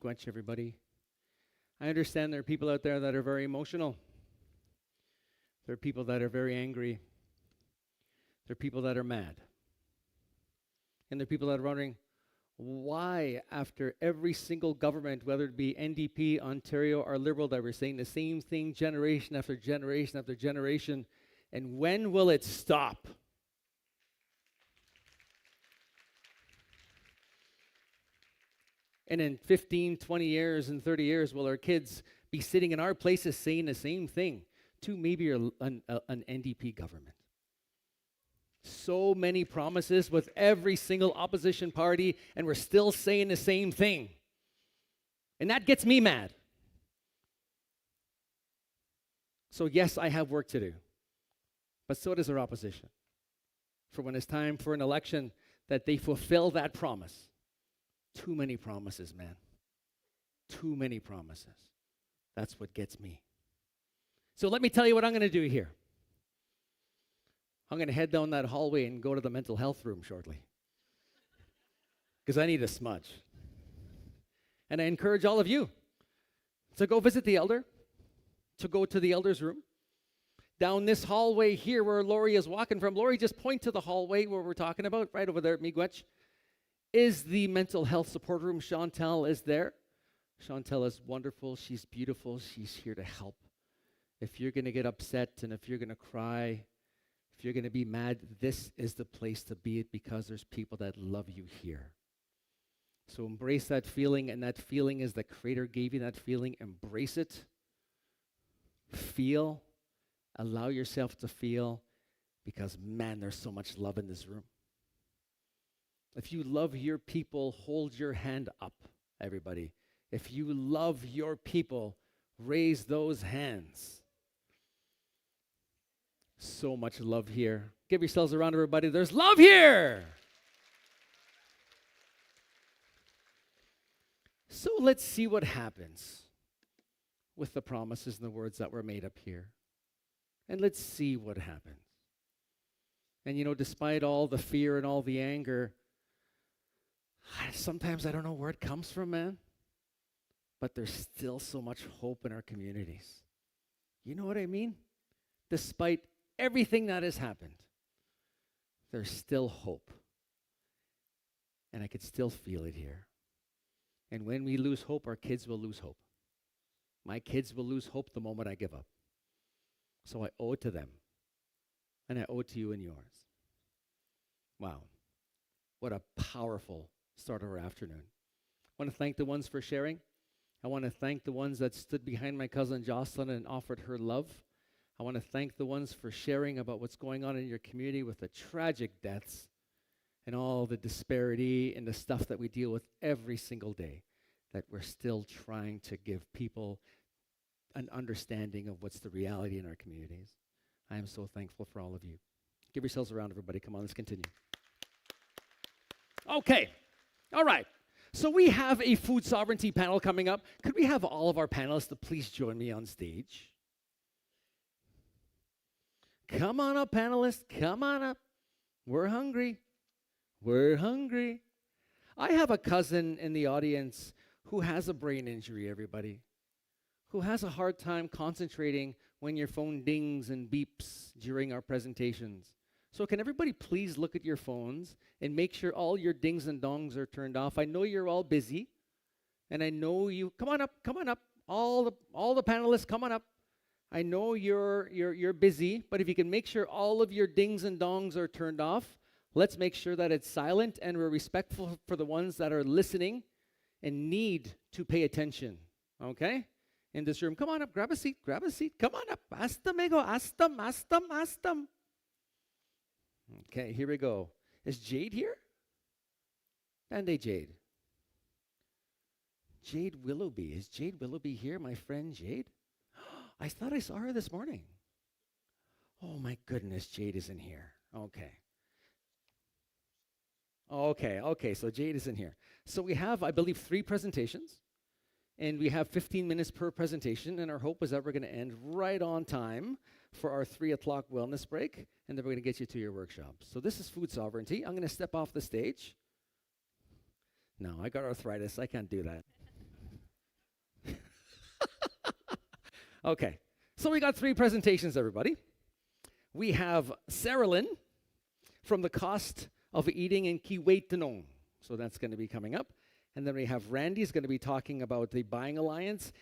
Gwench, everybody. I understand there are people out there that are very emotional. There are people that are very angry. There are people that are mad. And there are people that are wondering, Why, after every single government, whether it be NDP, Ontario, or Liberal, that we're saying the same thing generation after generation after generation, and when will it stop? And in 15, 20 years and 30 years, will our kids be sitting in our places saying the same thing to maybe an NDP government? So many promises with every single opposition party, and we're still saying the same thing. And that gets me mad. So yes, I have work to do. But so does our opposition. For when it's time for an election, that they fulfill that promise. Too many promises, man. Too many promises. That's what gets me. So let me tell you what I'm going to do here. I'm going to head down that hallway and go to the mental health room shortly. Because I need a smudge. And I encourage all of you to go visit the elder, to go to the elder's room. Down this hallway here where Lori is walking from, Lori, just point to the hallway where we're talking about, right over there at Miigwech, is the mental health support room. Chantel is there. Chantel is wonderful. She's beautiful. She's here to help. If you're going to get upset and if you're going to cry, if you're going to be mad, this is the place to be it, because there's people that love you here. So embrace that feeling, and that feeling is the Creator gave you that feeling. Embrace it. Feel. Allow yourself to feel, because, man, there's so much love in this room. If you love your people, hold your hand up, everybody. If you love your people, raise those hands. So much love here. Give yourselves a round, everybody. There's love here. So let's see what happens with the promises and the words that were made up here. And let's see what happens. And you know, despite all the fear and all the anger, sometimes I don't know where it comes from, man. But there's still so much hope in our communities. You know what I mean? Despite everything that has happened, there's still hope. And I could still feel it here. And when we lose hope, our kids will lose hope. My kids will lose hope the moment I give up. So I owe it to them. And I owe it to you and yours. Wow. What a powerful start of our afternoon. I want to thank the ones for sharing. I want to thank the ones that stood behind my cousin Jocelyn and offered her love. I want to thank the ones for sharing about what's going on in your community with the tragic deaths and all the disparity and the stuff that we deal with every single day, that we're still trying to give people an understanding of what's the reality in our communities. I am so thankful for all of you. Give yourselves a round, everybody. Come on, let's continue. Okay. All right. So we have a food sovereignty panel coming up. Could we have all of our panelists to please join me on stage? Come on up, panelists. Come on up. We're hungry. We're hungry. I have a cousin in the audience who has a brain injury, everybody, who has a hard time concentrating when your phone dings and beeps during our presentations. So can everybody please look at your phones and make sure all your dings and dongs are turned off? I know you're all busy, and I know you, come on up, all the panelists, come on up. I know you're busy, but if you can make sure all of your dings and dongs are turned off, let's make sure that it's silent and we're respectful for the ones that are listening and need to pay attention, okay? In this room, come on up, grab a seat, come on up. Ask them, ask them. Okay, here we go. Is Jade here? Band-Aid Jade. Jade Willoughby. Is Jade Willoughby here, my friend Jade? I thought I saw her this morning. Oh my goodness, Jade isn't here. Okay, so Jade isn't here. So we have, I believe, 3 presentations, and we have 15 minutes per presentation, and our hope is that we're going to end right on time for our 3 o'clock wellness break, and then we're going to get you to your workshop. So this is food sovereignty. I'm going to step off the stage. No, I got arthritis. I can't do that. Okay, so we got 3 presentations, everybody. We have Sarah Lynn from the Cost of Eating in Kiwaitanong. So that's going to be coming up. And then we have Randy's going to be talking about the Buying Alliance,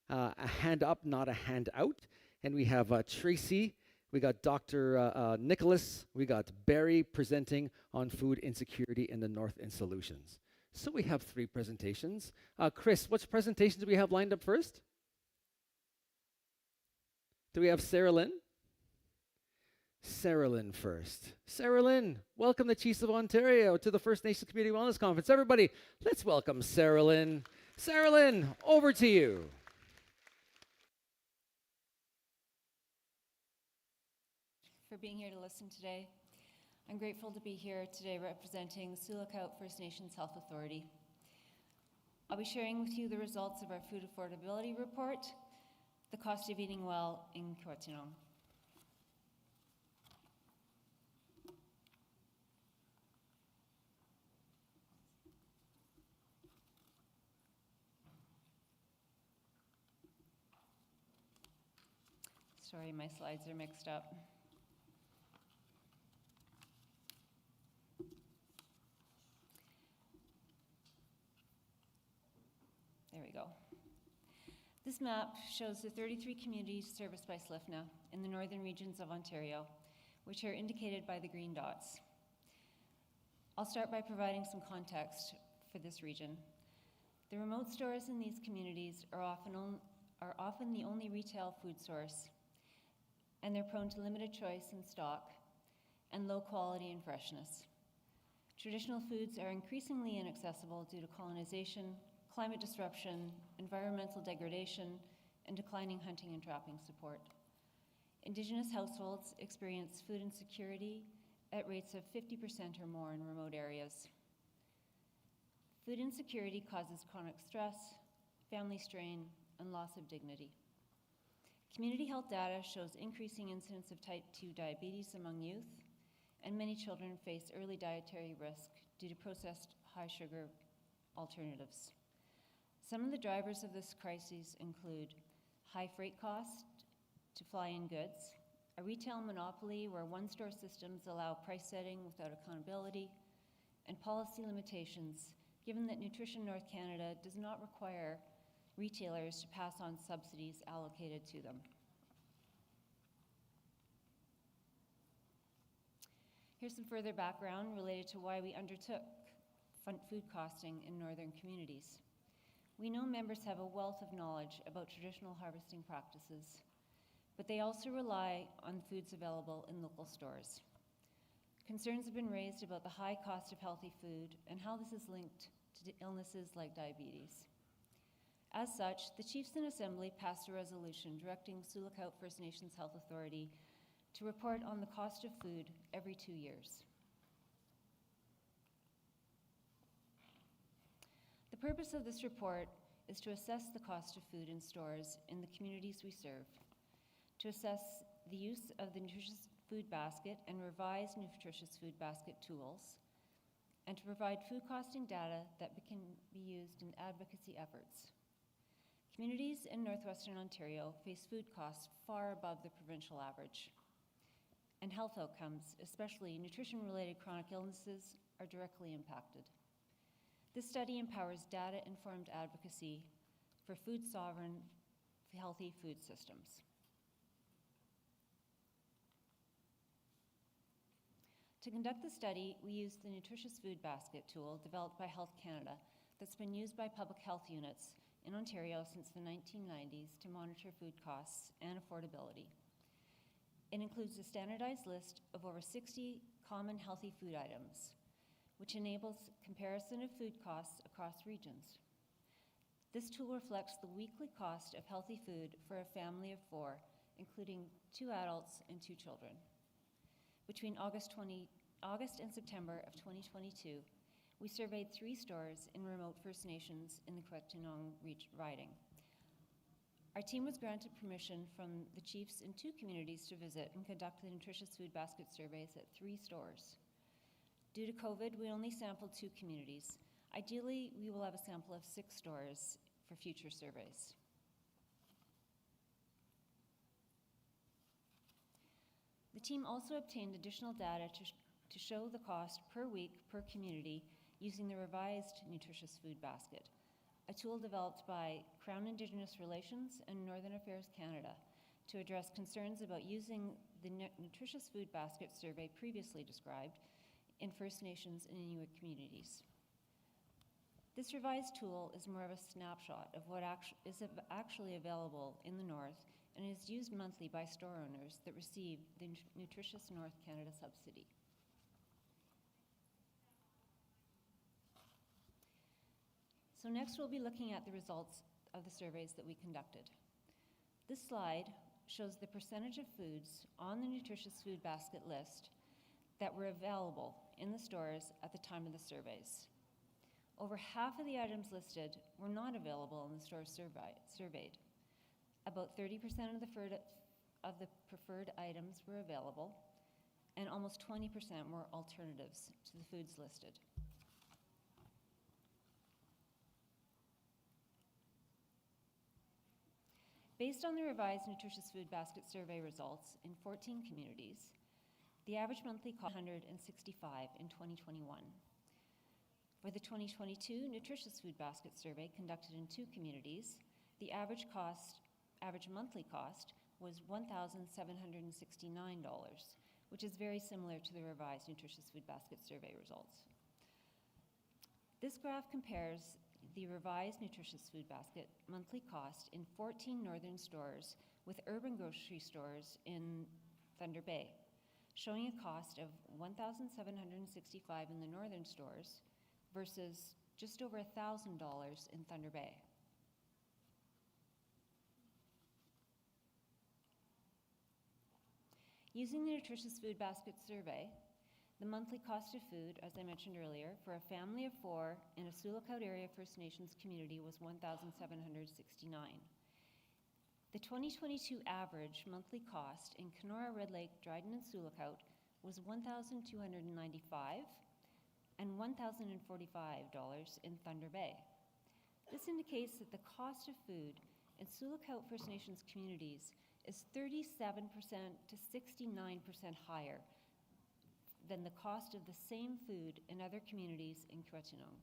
a hand up, not a hand out. And we have Tracy, we got Dr. Nicholas, we got Barry presenting on food insecurity in the North and solutions. So we have 3 presentations. Chris, which presentations do we have lined up first? Do we have Sarah Lynn? Sarah Lynn first. Sarah Lynn, welcome the Chiefs of Ontario to the First Nations Community Wellness Conference. Everybody, let's welcome Sarah Lynn. Sarah Lynn, over to you. For being here to listen today. I'm grateful to be here today representing Sulakaut First Nations Health Authority. I'll be sharing with you the results of our food affordability report, the cost of eating well in Kiiwetinoong. Sorry, my slides are mixed up. There we go. This map shows the 33 communities serviced by SLIFNA in the northern regions of Ontario, which are indicated by the green dots. I'll start by providing some context for this region. The remote stores in these communities are often the only retail food source, and they're prone to limited choice in stock and low quality and freshness. Traditional foods are increasingly inaccessible due to colonization, climate disruption, environmental degradation, and declining hunting and trapping support. Indigenous households experience food insecurity at rates of 50% or more in remote areas. Food insecurity causes chronic stress, family strain, and loss of dignity. Community health data shows increasing incidence of type 2 diabetes among youth, and many children face early dietary risk due to processed high-sugar alternatives. Some of the drivers of this crisis include high freight costs to fly in goods, a retail monopoly where one-store systems allow price setting without accountability, and policy limitations, given that Nutrition North Canada does not require retailers to pass on subsidies allocated to them. Here's some further background related to why we undertook food costing in northern communities. We know members have a wealth of knowledge about traditional harvesting practices, but they also rely on foods available in local stores. Concerns have been raised about the high cost of healthy food and how this is linked to illnesses like diabetes. As such, the Chiefs in Assembly passed a resolution directing Sulakaut First Nations Health Authority to report on the cost of food every 2 years. The purpose of this report is to assess the cost of food in stores in the communities we serve, to assess the use of the nutritious food basket and revised nutritious food basket tools, and to provide food costing data that can be used in advocacy efforts. Communities in northwestern Ontario face food costs far above the provincial average, and health outcomes, especially nutrition-related chronic illnesses, are directly impacted. This study empowers data-informed advocacy for food sovereign, healthy food systems. To conduct the study, we used the Nutritious Food Basket tool developed by Health Canada that's been used by public health units in Ontario since the 1990s to monitor food costs and affordability. It includes a standardized list of over 60 common healthy food items, which enables comparison of food costs across regions. This tool reflects the weekly cost of healthy food for a family of 4, including 2 adults and 2 children. Between August and September of 2022, we surveyed 3 stores in remote First Nations in the Kiiwetinoong riding. Our team was granted permission from the chiefs in 2 communities to visit and conduct the nutritious food basket surveys at 3 stores. Due to COVID, we only sampled 2 communities. Ideally, we will have a sample of 6 stores for future surveys. The team also obtained additional data to show the cost per week per community using the revised nutritious food basket, a tool developed by Crown Indigenous Relations and Northern Affairs Canada to address concerns about using the nutritious food basket survey previously described in First Nations and Inuit communities. This revised tool is more of a snapshot of what is actually available in the North and is used monthly by store owners that receive the Nutritious North Canada subsidy. So next we'll be looking at the results of the surveys that we conducted. This slide shows the percentage of foods on the nutritious food basket list that were available in the stores at the time of the surveys. Over half of the items listed were not available in the stores surveyed. About 30% of the preferred items were available, and almost 20% were alternatives to the foods listed. Based on the revised nutritious food basket survey results in 14 communities, the average monthly cost was $165 in 2021. For the 2022 nutritious food basket survey conducted in 2 communities, the average monthly cost was $1,769, which is very similar to the revised nutritious food basket survey results. This graph compares the revised nutritious food basket monthly cost in 14 northern stores with urban grocery stores in Thunder Bay, showing a cost of $1,765 in the northern stores versus just over $1,000 in Thunder Bay. Using the nutritious food basket survey, the monthly cost of food, as I mentioned earlier, for a family of 4 in a Sulakaut area First Nations community was $1,769. The 2022 average monthly cost in Kenora, Red Lake, Dryden, and Sulakaut was $1,295 and $1,045 in Thunder Bay. This indicates that the cost of food in Sulakaut First Nations communities is 37% to 69% higher than the cost of the same food in other communities in Quechinong.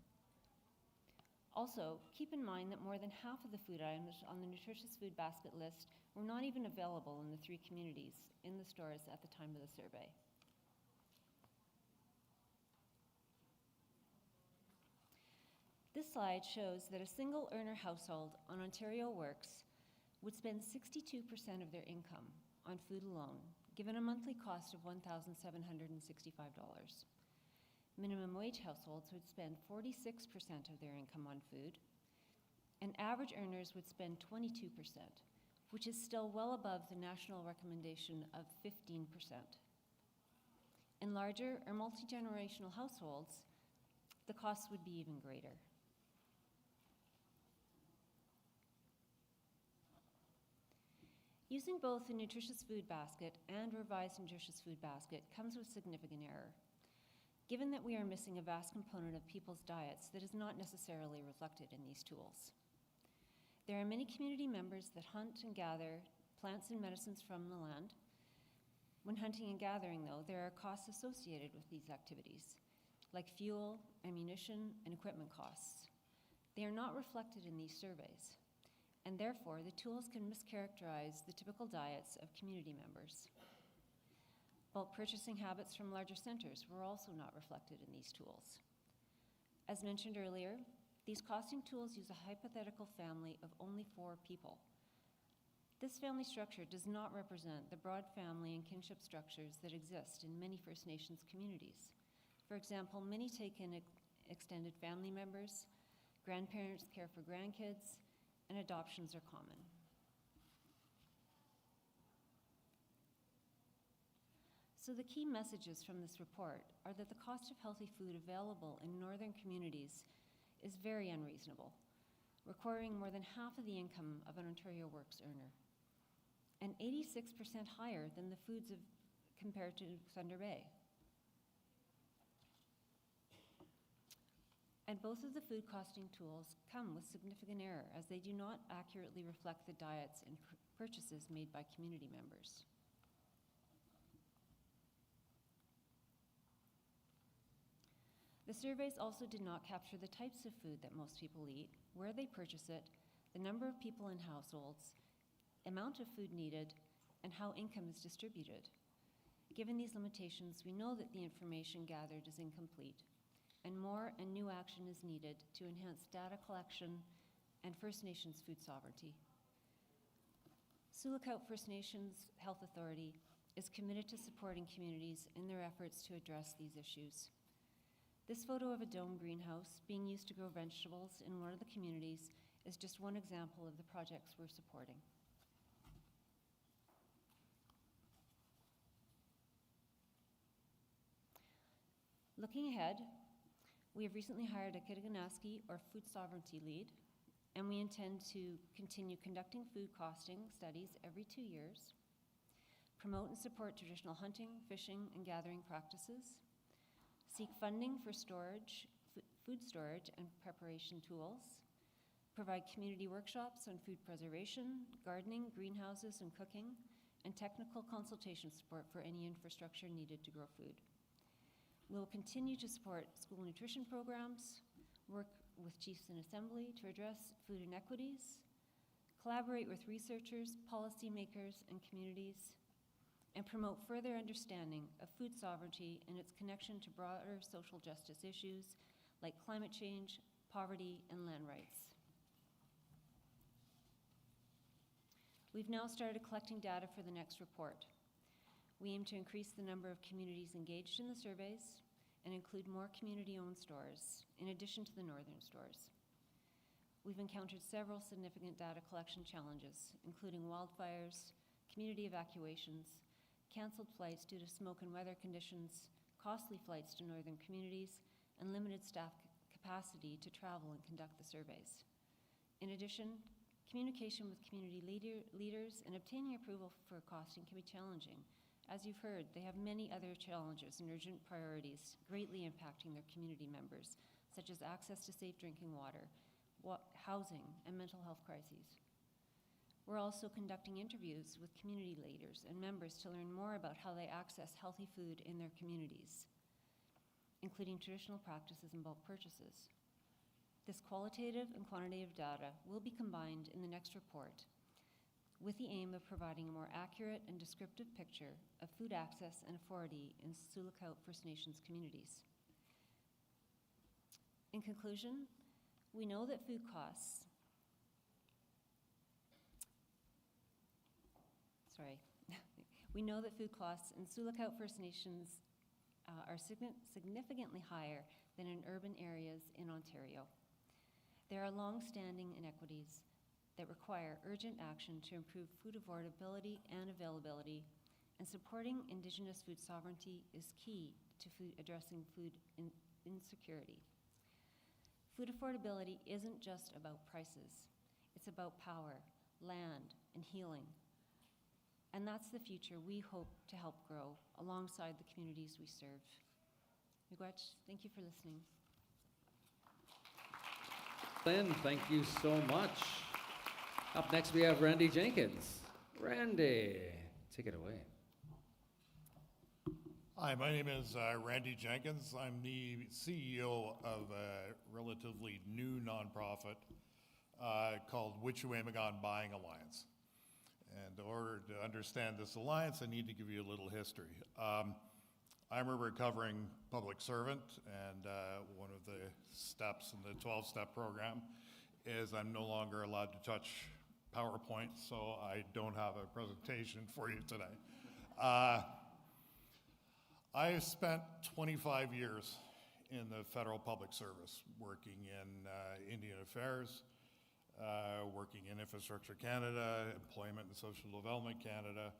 Also, keep in mind that more than half of the food items on the nutritious food basket list were not even available in the 3 communities in the stores at the time of the survey. This slide shows that a single earner household on Ontario Works would spend 62% of their income on food alone, given a monthly cost of $1,765. Minimum wage households would spend 46% of their income on food, and average earners would spend 22%, which is still well above the national recommendation of 15%. In larger or multi-generational households, the costs would be even greater. Using both the nutritious food basket and revised nutritious food basket comes with significant error, given that we are missing a vast component of people's diets that is not necessarily reflected in these tools. There are many community members that hunt and gather plants and medicines from the land. When hunting and gathering, though, there are costs associated with these activities, like fuel, ammunition, and equipment costs. They are not reflected in these surveys, and therefore the tools can mischaracterize the typical diets of community members. Bulk purchasing habits from larger centers were also not reflected in these tools. As mentioned earlier, these costing tools use a hypothetical family of only 4 people. This family structure does not represent the broad family and kinship structures that exist in many First Nations communities. For example, many take in extended family members, grandparents care for grandkids, and adoptions are common. So the key messages from this report are that the cost of healthy food available in northern communities is very unreasonable, requiring more than half of the income of an Ontario Works earner, and 86% higher than the foods compared to Thunder Bay. And both of the food costing tools come with significant error, as they do not accurately reflect the diets and purchases made by community members. The The surveys also did not capture the types of food that most people eat, where they purchase it, the number of people in households, amount of food needed, and how income is distributed. Given these limitations, we know that the information gathered is incomplete, and more and new action is needed to enhance data collection and First Nations food sovereignty. Sioux Lookout First Nations Health Authority is committed to supporting communities in their efforts to address these issues. This photo of a dome greenhouse being used to grow vegetables in one of the communities is just one example of the projects we're supporting. Looking ahead, we have recently hired a Kittiganasky or food sovereignty lead, and we intend to continue conducting food costing studies every 2 years, promote and support traditional hunting, fishing, and gathering practices, seek funding for storage, food storage and preparation tools, provide community workshops on food preservation, gardening, greenhouses, and cooking, and technical consultation support for any infrastructure needed to grow food. We will continue to support school nutrition programs, work with chiefs in assembly to address food inequities, collaborate with researchers, policymakers, and communities, and promote further understanding of food sovereignty and its connection to broader social justice issues like climate change, poverty, and land rights. We've now started collecting data for the next report. We aim to increase the number of communities engaged in the surveys and include more community-owned stores, in addition to the northern stores. We've encountered several significant data collection challenges, including wildfires, community evacuations, canceled flights due to smoke and weather conditions, costly flights to northern communities, and limited staff capacity to travel and conduct the surveys. In addition, communication with community leaders and obtaining approval for costing can be challenging. As you've heard, they have many other challenges and urgent priorities greatly impacting their community members, such as access to safe drinking water, housing, and mental health crises. We're also conducting interviews with community leaders and members to learn more about how they access healthy food in their communities, including traditional practices and bulk purchases. This qualitative and quantitative data will be combined in the next report with the aim of providing a more accurate and descriptive picture of food access and affordability in Sioux Lookout First Nations communities. In conclusion, we know that food costs we know that food costs in Sioux Lookout First Nations are significantly higher than in urban areas in Ontario. There are long-standing inequities that require urgent action to improve food affordability and availability, and supporting Indigenous food sovereignty is key to addressing food insecurity. Food affordability isn't just about prices. It's about power, land, and healing. And that's the future we hope to help grow alongside the communities we serve. Miigwech, thank you for listening. Lynn, thank you so much. Up next, we have Randy Jenkins. Randy, take it away. Hi, my name is Randy Jenkins. I'm the CEO of a relatively new nonprofit called Witch-Uwamagon Buying Alliance. And in order to understand this alliance, I need to give you a little history. I'm a recovering public servant, and one of the steps in the 12-step program is I'm no longer allowed to touch PowerPoint, so I don't have a presentation for you today. I spent 25 years in the federal public service, working in Indian Affairs, working in Infrastructure Canada, Employment and Social Development Canada,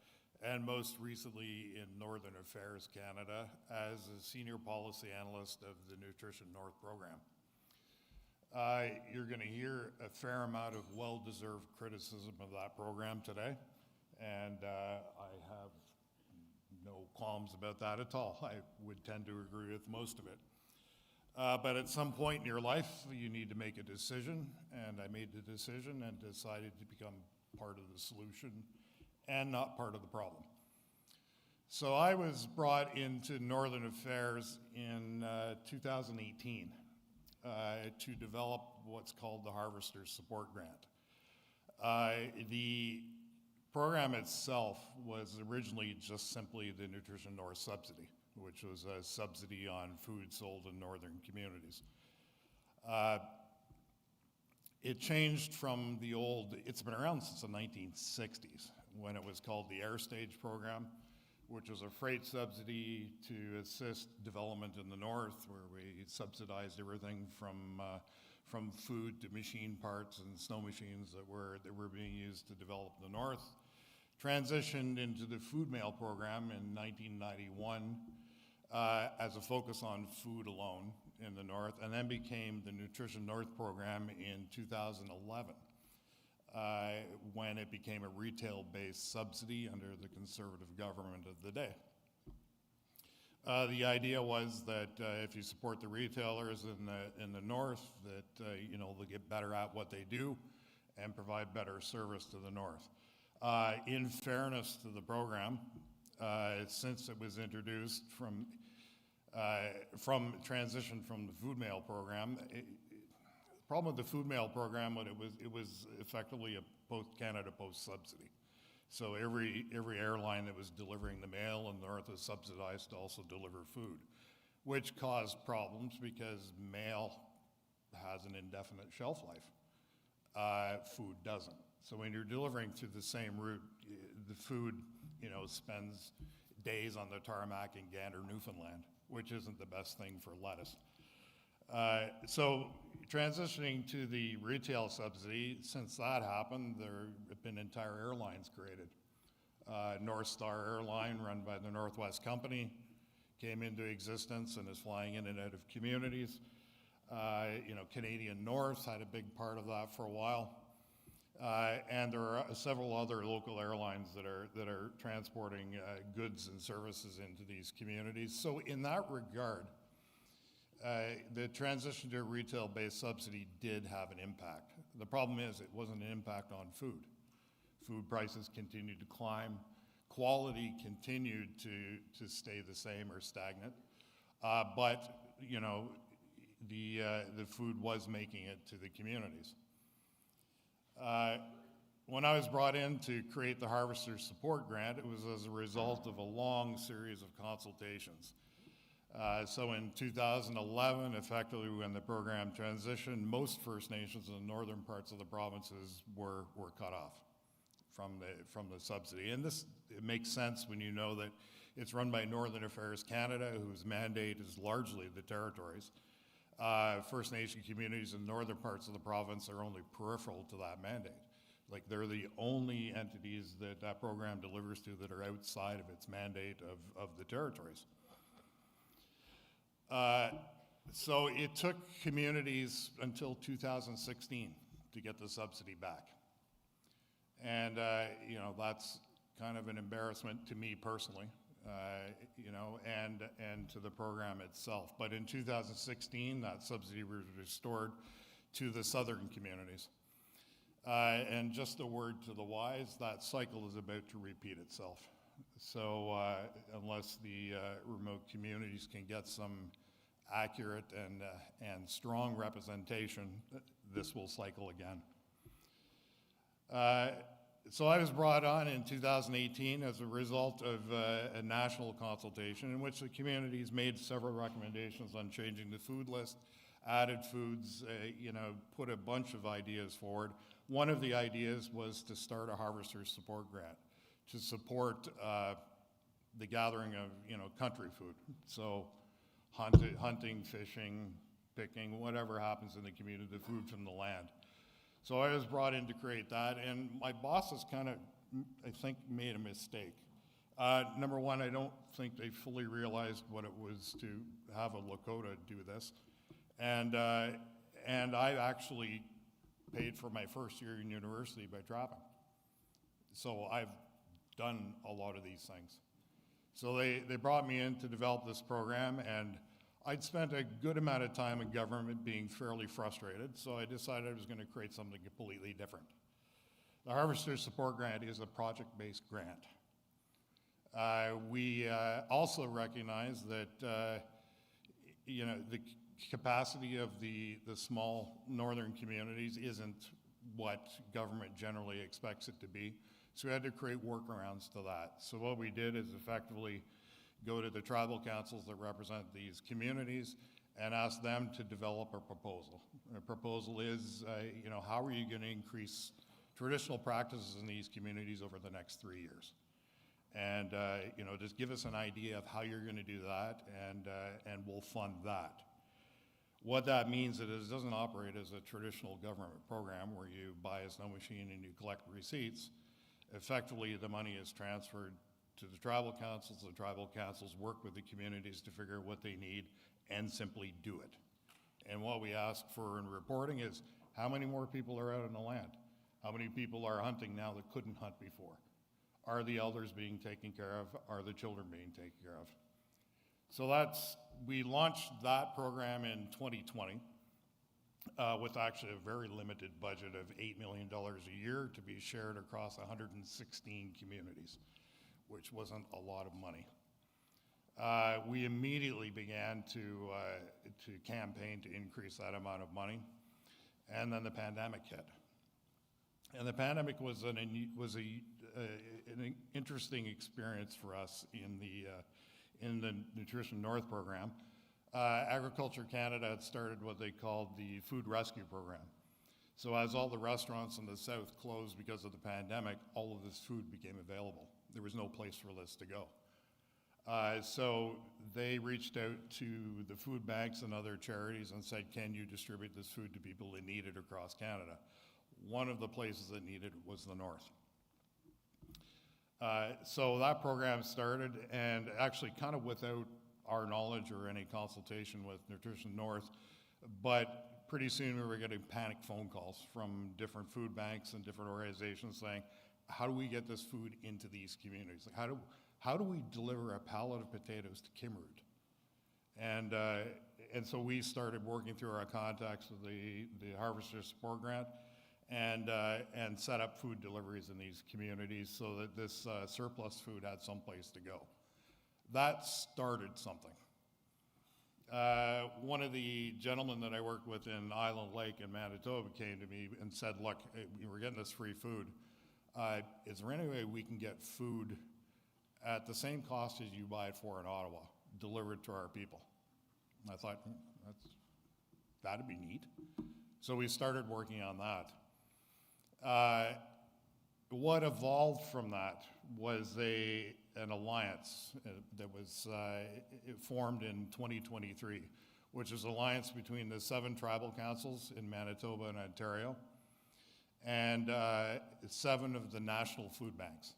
and most recently in Northern Affairs Canada as a senior policy analyst of the Nutrition North program. You're going to hear a fair amount of well-deserved criticism of that program today, and I have no qualms about that at all. I would tend to agree with most of it. But at some point in your life, you need to make a decision, and I made the decision and decided to become part of the solution and not part of the problem. So I was brought into Northern Affairs in 2018 to develop what's called the Harvesters Support Grant. The program itself was originally just simply the Nutrition North subsidy, which was a subsidy on food sold in northern communities. It changed from the old, it's been around since the 1960s, when it was called the Air Stage program, which was a freight subsidy to assist development in the north, where we subsidized everything from food to machine parts and snow machines that were being used to develop the north. Transitioned into the food mail program in 1991 as a focus on food alone in the north, and then became the Nutrition North program in 2011. When it became a retail-based subsidy under the conservative government of the day. The idea was that if you support the retailers in the north, that they'll get better at what they do and provide better service to the north. In fairness to the program, since it was introduced from transition from the food mail program, the problem with the food mail program, it was effectively a Canada Post subsidy. So every airline that was delivering the mail in the north was subsidized to also deliver food, which caused problems because mail has an indefinite shelf life. Food doesn't. So when you're delivering through the same route, the food, spends days on the tarmac in Gander, Newfoundland, which isn't the best thing for lettuce. So transitioning to the retail subsidy, since that happened, there have been entire airlines created. North Star Airline, run by the Northwest Company, came into existence and is flying in and out of communities. Canadian North had a big part of that for a while. And there are several other local airlines that are transporting goods and services into these communities. So in that regard, the transition to a retail-based subsidy did have an impact. The problem is it wasn't an impact on food. Food prices continued to climb. Quality continued to stay the same or stagnant. But the food was making it to the communities. When I was brought in to create the Harvesters Support Grant, it was as a result of a long series of consultations. So in 2011, effectively when the program transitioned, most First Nations in the northern parts of the provinces were cut off from the subsidy. And it makes sense when you know that it's run by Northern Affairs Canada, whose mandate is largely the territories. First Nation communities in the northern parts of the province are only peripheral to that mandate. Like, they're the only entities that program delivers to that are outside of its mandate of the territories. So it took communities until 2016 to get the subsidy back. And, that's kind of an embarrassment to me personally, and to the program itself. But in 2016, that subsidy was restored to the southern communities. And just a word to the wise, that cycle is about to repeat itself. So unless the remote communities can get some accurate and strong representation, this will cycle again. So I was brought on in 2018 as a result of a national consultation in which the communities made several recommendations on changing the food list, added foods, put a bunch of ideas forward. One of the ideas was to start a Harvesters Support Grant to support the gathering of, country food. So hunting, fishing, picking, whatever happens in the community, the food from the land. So I was brought in to create that, and my bosses kind of, I think, made a mistake. Number one, I don't think they fully realized what it was to have a Lakota do this. And I actually paid for my first year in university by trapping. So I've done a lot of these things. So they brought me in to develop this program, and I'd spent a good amount of time in government being fairly frustrated, so I decided I was going to create something completely different. The Harvesters Support Grant is a project-based grant. We also recognize that the capacity of the small northern communities isn't what government generally expects it to be. So we had to create workarounds to that. So what we did is effectively go to the tribal councils that represent these communities and ask them to develop a proposal. The proposal is, how are you going to increase traditional practices in these communities over the next 3 years? And just give us an idea of how you're going to do that, and we'll fund that. What that means is it doesn't operate as a traditional government program where you buy a snow machine and you collect receipts. Effectively, the money is transferred to the tribal councils. The tribal councils work with the communities to figure out what they need and simply do it. And what we ask for in reporting is how many more people are out on the land? How many people are hunting now that couldn't hunt before? Are the elders being taken care of? Are the children being taken care of? So we launched that program in 2020 with actually a very limited budget of $8 million a year to be shared across 116 communities, which wasn't a lot of money. We immediately began to campaign to increase that amount of money, and then the pandemic hit. And the pandemic was an interesting experience for us in the Nutrition North program. Agriculture Canada had started what they called the Food Rescue Program. So as all the restaurants in the south closed because of the pandemic, all of this food became available. There was no place for this to go. So they reached out to the food banks and other charities and said, can you distribute this food to people that need it across Canada? One of the places that needed it was the north. So that program started, and actually kind of without our knowledge or any consultation with Nutrition North, but pretty soon we were getting panic phone calls from different food banks and different organizations saying, how do we get this food into these communities? Like, how do we deliver a pallet of potatoes to Kimmeroot? And so we started working through our contacts with the Harvester Support Grant and set up food deliveries in these communities so that this surplus food had someplace to go. That started something. One of the gentlemen that I worked with in Island Lake in Manitoba came to me and said, look, we're getting this free food. Is there any way we can get food at the same cost as you buy it for in Ottawa, delivered to our people? And I thought, that'd be neat. So we started working on that. What evolved from that was an alliance that was formed in 2023, which is an alliance between the 7 tribal councils in Manitoba and Ontario, and 7 of the national food banks.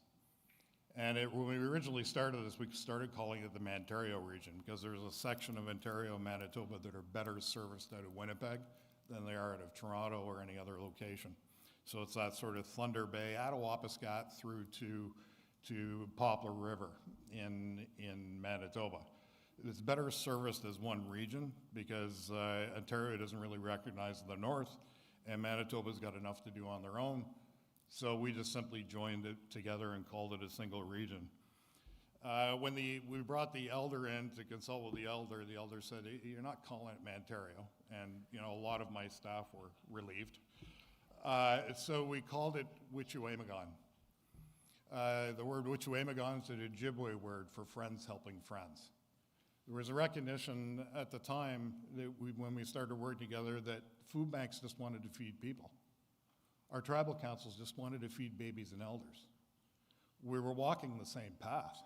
And when we originally started this, we started calling it the Mantario region because there's a section of Ontario and Manitoba that are better serviced out of Winnipeg than they are out of Toronto or any other location. So it's that sort of Thunder Bay, out of Wapiskat through to Poplar River in Manitoba. It's better serviced as one region because Ontario doesn't really recognize the north, and Manitoba's got enough to do on their own. So we just simply joined it together and called it a single region. When we brought the elder in to consult with the elder said, you're not calling it Mantario. And a lot of my staff were relieved. So we called it Witch-U-Weh-Megon. The word Witch-U-Weh-Megon is an Ojibwe word for friends helping friends. There was a recognition at the time that when we started working together that food banks just wanted to feed people. Our tribal councils just wanted to feed babies and elders. We were walking the same path.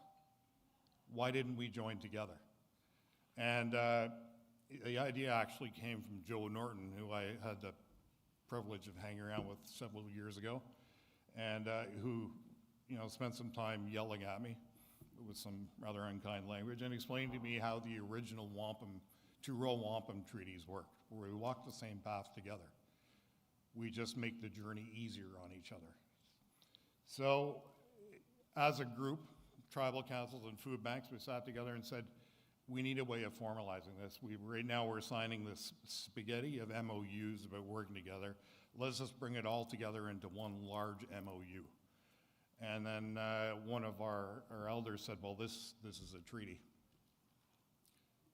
Why didn't we join together? And the idea actually came from Joe Norton, who I had the privilege of hanging around with several years ago, and who spent some time yelling at me with some rather unkind language and explained to me how the original two-row wampum treaties work, where we walk the same path together. We just make the journey easier on each other. So as a group, tribal councils and food banks, we sat together and said, we need a way of formalizing this. Right now we're signing this spaghetti of MOUs about working together. Let's just bring it all together into one large MOU. And then one of our elders said, well, this is a treaty.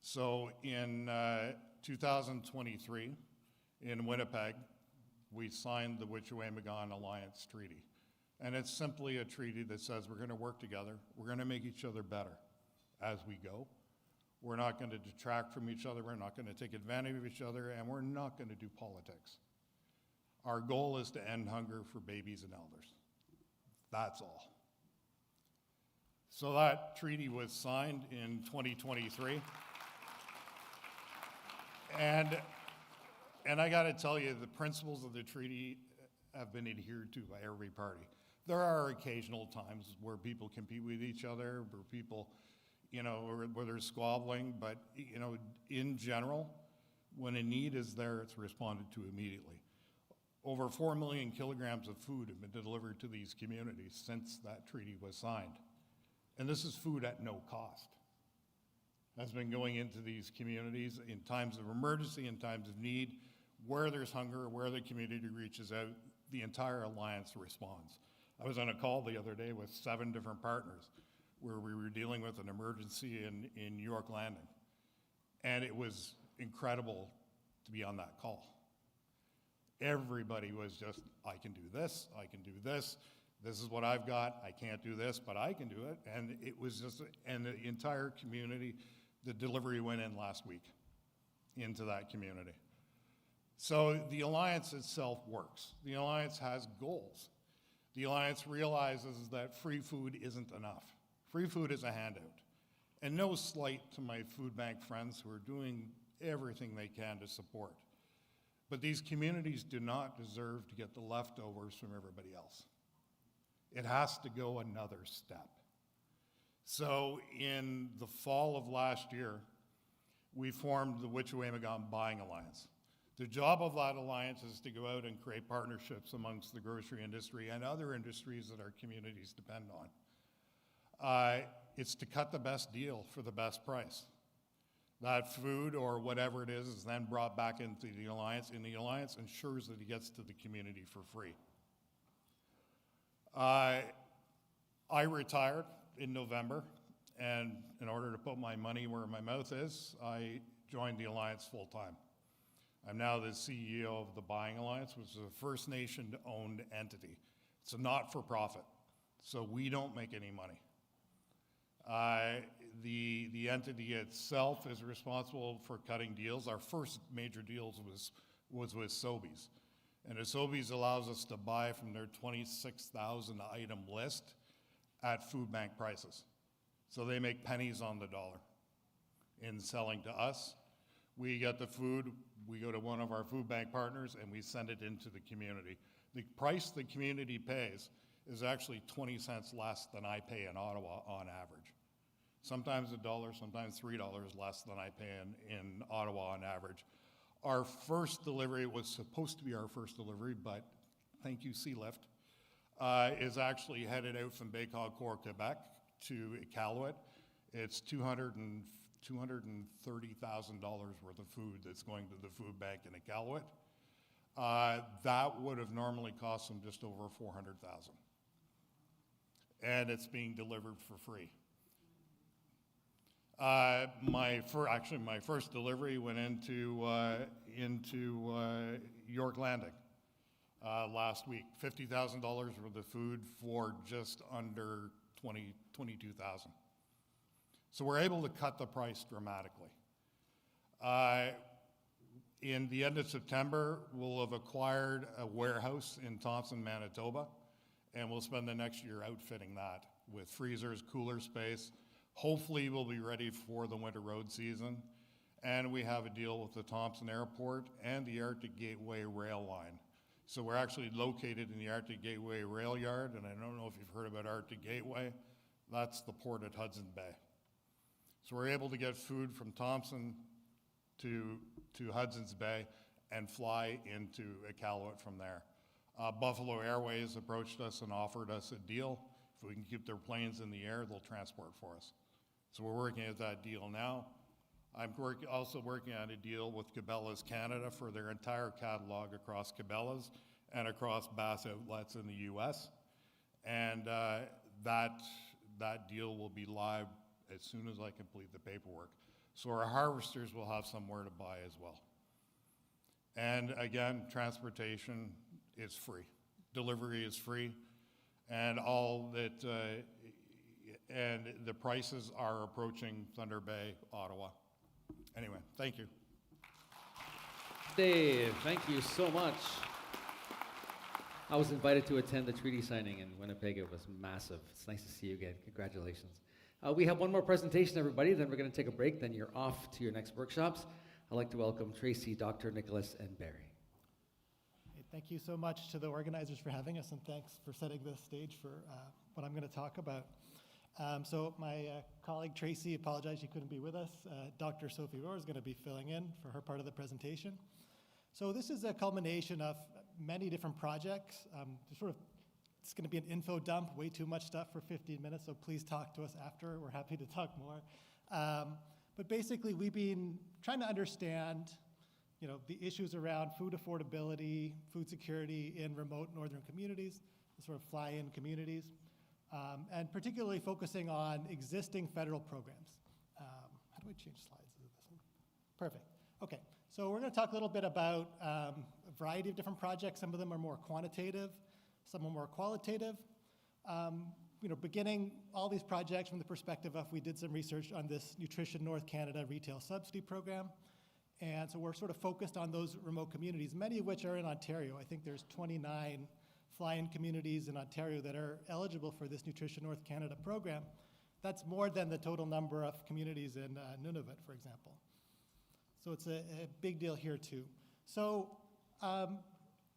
So in 2023, in Winnipeg, we signed the Wet'suwet'en Alliance Treaty. And it's simply a treaty that says we're going to work together, we're going to make each other better as we go. We're not going to detract from each other, we're not going to take advantage of each other, and we're not going to do politics. Our goal is to end hunger for babies and elders. That's all. So that treaty was signed in 2023. And I got to tell you, the principles of the treaty have been adhered to by every party. There are occasional times where people compete with each other, where people, where there's squabbling, but, in general, when a need is there, it's responded to immediately. Over 4 million kilograms of food have been delivered to these communities since that treaty was signed. And this is food at no cost. Has been going into these communities in times of emergency, in times of need, where there's hunger, where the community reaches out, the entire alliance responds. I was on a call the other day with 7 different partners where we were dealing with an emergency in York Landing. And it was incredible to be on that call. Everybody was just, I can do this, this is what I've got, I can't do this, but I can do it. And it was just, and the entire community, the delivery went in last week into that community. So the alliance itself works. The alliance has goals. The alliance realizes that free food isn't enough. Free food is a handout. And no slight to my food bank friends who are doing everything they can to support. But these communities do not deserve to get the leftovers from everybody else. It has to go another step. So in the fall of last year, we formed the Wet'suwet'en Buying Alliance. The job of that alliance is to go out and create partnerships amongst the grocery industry and other industries that our communities depend on. It's to cut the best deal for the best price. That food or whatever it is then brought back into the alliance, and the alliance ensures that it gets to the community for free. I retired in November, and in order to put my money where my mouth is, I joined the alliance full time. I'm now the CEO of the Buying Alliance, which is a First Nation-owned entity. It's a not-for-profit, so we don't make any money. The entity itself is responsible for cutting deals. Our first major deals was with Sobeys. And Sobeys allows us to buy from their 26,000 item list at food bank prices. So they make pennies on the dollar in selling to us. We get the food, we go to one of our food bank partners, and we send it into the community. The price the community pays is actually 20 cents less than I pay in Ottawa on average. Sometimes $1, sometimes $3 less than I pay in Ottawa on average. Our first delivery was supposed to be our first delivery, but thank you, Sealift, is actually headed out from Bécancour, Quebec to Iqaluit. It's $230,000 worth of food that's going to the food bank in Iqaluit. That would have normally cost them just over $400,000. And it's being delivered for free. My first delivery went into York Landing last week. $50,000 worth of food for just under $22,000. So we're able to cut the price dramatically. In the end of September, we'll have acquired a warehouse in Thompson, Manitoba, and we'll spend the next year outfitting that with freezers, cooler space. Hopefully we'll be ready for the winter road season. And we have a deal with the Thompson Airport and the Arctic Gateway rail line. So we're actually located in the Arctic Gateway rail yard, and I don't know if you've heard about Arctic Gateway. That's the port at Hudson Bay. So we're able to get food from Thompson to Hudson's Bay and fly into Iqaluit from there. Buffalo Airways approached us and offered us a deal. If we can keep their planes in the air, they'll transport for us. So we're working at that deal now. I'm also working on a deal with Cabela's Canada for their entire catalog across Cabela's and across Bass outlets in the US. And that deal will be live as soon as I complete the paperwork. So our harvesters will have somewhere to buy as well. And again, transportation is free. Delivery is free. And and the prices are approaching Thunder Bay, Ottawa. Anyway, thank you. Dave, thank you so much. I was invited to attend the treaty signing in Winnipeg. It was massive. It's nice to see you again. Congratulations. We have one more presentation, everybody. Then we're going to take a break. Then you're off to your next workshops. I'd like to welcome Tracy, Dr. Nicholas, and Barry. Hey, thank you so much to the organizers for having us, and thanks for setting the stage for what I'm going to talk about. So my colleague Tracy apologized she couldn't be with us. Dr. Sophie Rohr is going to be filling in for her part of the presentation. So this is a culmination of many different projects. It's going to be an info dump, way too much stuff for 15 minutes, so please talk to us after. We're happy to talk more. But basically, we've been trying to understand, the issues around food affordability, food security in remote northern communities, the sort of fly-in communities, and particularly focusing on existing federal programs. How do I change slides? Is it this one? Perfect. Okay. So we're going to talk a little bit about a variety of different projects. Some of them are more quantitative, some are more qualitative. Beginning all these projects from the perspective of, we did some research on this Nutrition North Canada retail subsidy program. And so we're sort of focused on those remote communities, many of which are in Ontario. I think there's 29 fly-in communities in Ontario that are eligible for this Nutrition North Canada program. That's more than the total number of communities in Nunavut, for example. So it's a big deal here too. So